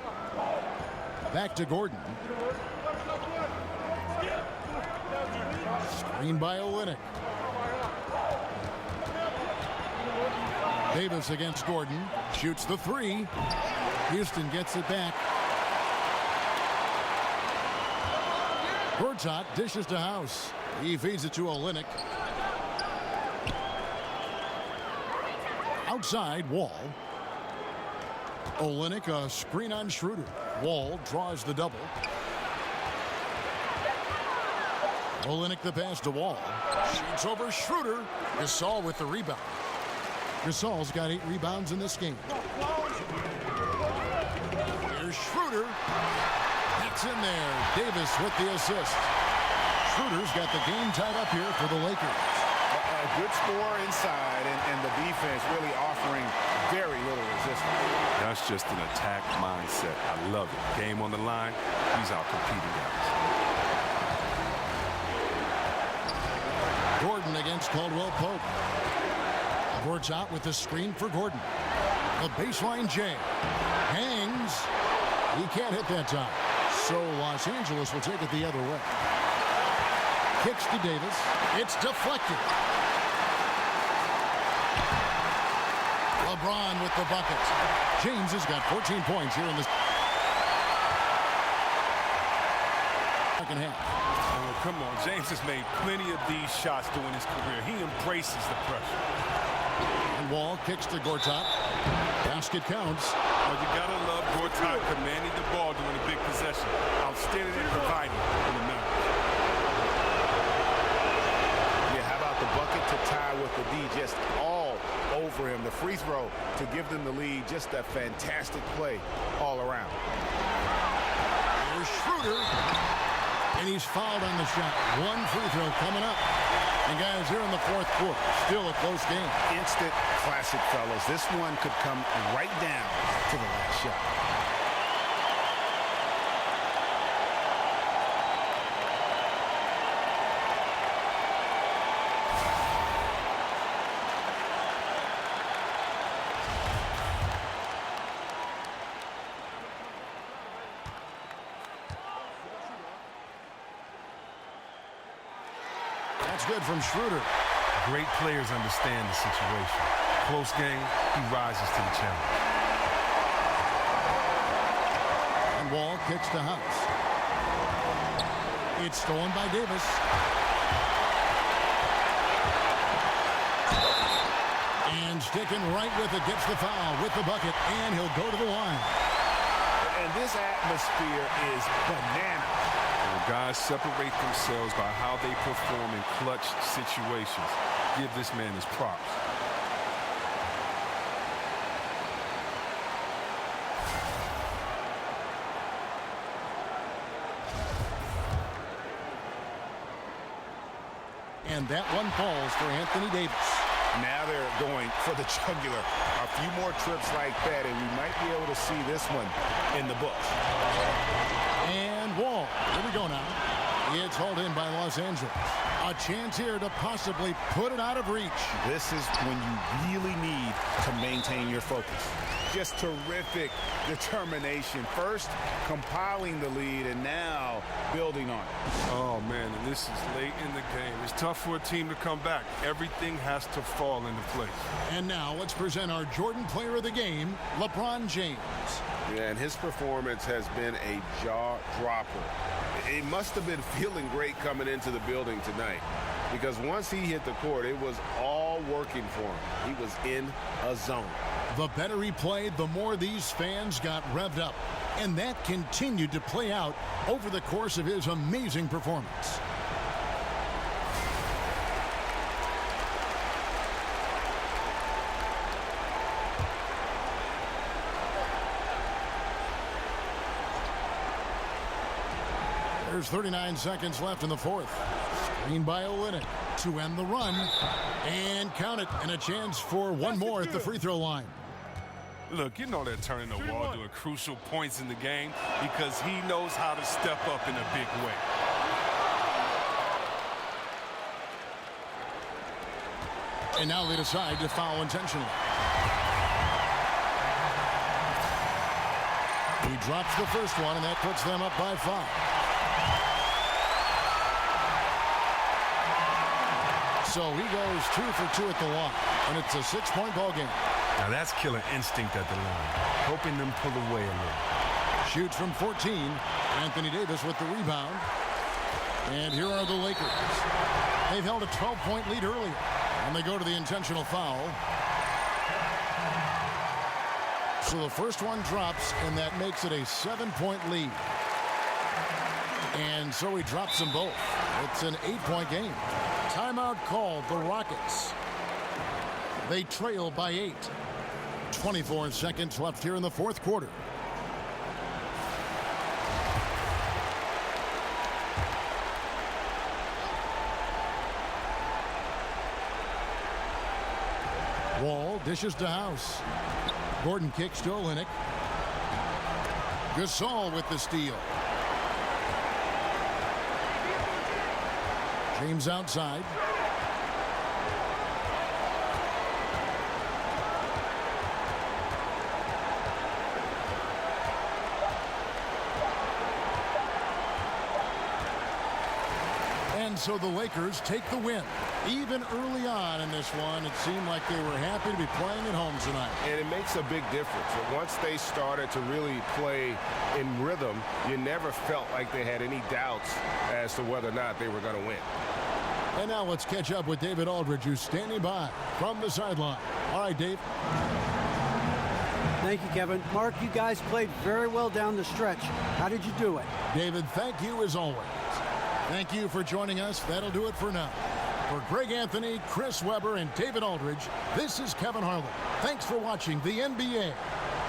Back to Gordon. Screen by Olynyk. Davis against Gordon. Shoots the three. Houston gets it back. Gortat dishes to House. He feeds it to Olynyk. Outside, Wall. Olynyk, a screen on Schroeder. Wall draws the double. Olynyk the pass to Wall. Shoots over Schroeder. Gasol with the rebound. Gasol's got 8 rebounds in this game. Here's Schroeder. That's in there. Davis with the assist. Schroeder's got the game tied up here for the Lakers. A good score inside, and the defense really offering very little resistance. That's just an attack mindset. I love it. Game on the line. He's out competing guys. Gordon against Caldwell Pope. Gortat with the screen for Gordon. The baseline J. Hangs. He can't hit that time. So Los Angeles will take it the other way. Kicks to Davis. It's deflected. LeBron with the bucket. James has got 14 points here in the second half. Oh, come on. James has made plenty of these shots during his career. He embraces the pressure. And Wall kicks to Gortat. Basket counts. Well, you got to love Gortat commanding the ball during a big possession. Outstanding and providing in the middle. Yeah, how about the bucket to tie with the D? Just all over him. The free throw to give them the lead. Just a fantastic play all around. Here's Schroeder. And he's fouled on the shot. One free throw coming up. And guys, here in the fourth quarter, still a close game. Instant classic, fellas. This one could come right down to the last shot. That's good from Schroeder. Great players understand the situation. Close game, he rises to the challenge. And Wall kicks to House. It's stolen by Davis. And sticking right with it, gets the foul with the bucket, and he'll go to the line. And this atmosphere is bananas. Guys separate themselves by how they perform in clutch situations. Give this man his props. And that one falls for Anthony Davis. Now they're going for the jugular. A few more trips like that, and we might be able to see this one in the books. And Wall. Here we go now. It's hauled in by Los Angeles. A chance here to possibly put it out of reach. This is when you really need to maintain your focus. Just terrific determination. First, compiling the lead, and now building on it. Oh, man, and this is late in the game. It's tough for a team to come back. Everything has to fall into place. And now let's present our Jordan Player of the Game, LeBron James. Yeah, and his performance has been a jaw-dropper. He must have been feeling great coming into the building tonight, because once he hit the court, it was all working for him. He was in a zone. The better he played, the more these fans got revved up. And that continued to play out over the course of his amazing performance. There's 39 seconds left in the fourth. Screen by Olynyk to end the run. And count it. And a chance for one more at the free throw line. Look, you know they're turning the ball to crucial points in the game because he knows how to step up in a big way. And now they decide to foul intentionally. He drops the first one, and that puts them up by 5. So he goes 2 for 2 at the line, and it's a 6-point ball game. Now that's killer instinct at the line, hoping them pull away a little. Shoots from 14. Anthony Davis with the rebound. And here are the Lakers. They've held a 12-point lead earlier, and they go to the intentional foul. So the first one drops, and that makes it a 7-point lead. And so he drops them both. It's an 8-point game. Timeout called, the Rockets. They trail by 8. 24 seconds left here in the fourth quarter. Wall dishes to House. Gordon kicks to Olynyk. Gasol with the steal. James outside. And so the Lakers take the win. Even early on in this one, it seemed like they were happy to be playing at home tonight. And it makes a big difference. Once they started to really play in rhythm, you never felt like they had any doubts as to whether or not they were going to win. And now let's catch up with David Aldridge, who's standing by from the sideline. All right, Dave. Thank you, Kevin. Mark, you guys played very well down the stretch. How did you do it? David, thank you as always. Thank you for joining us. That'll do it for now. For Greg Anthony, Chris Webber, and David Aldridge, this is Kevin Harlan. Thanks for watching the NBA,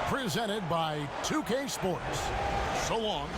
presented by 2K Sports. So long.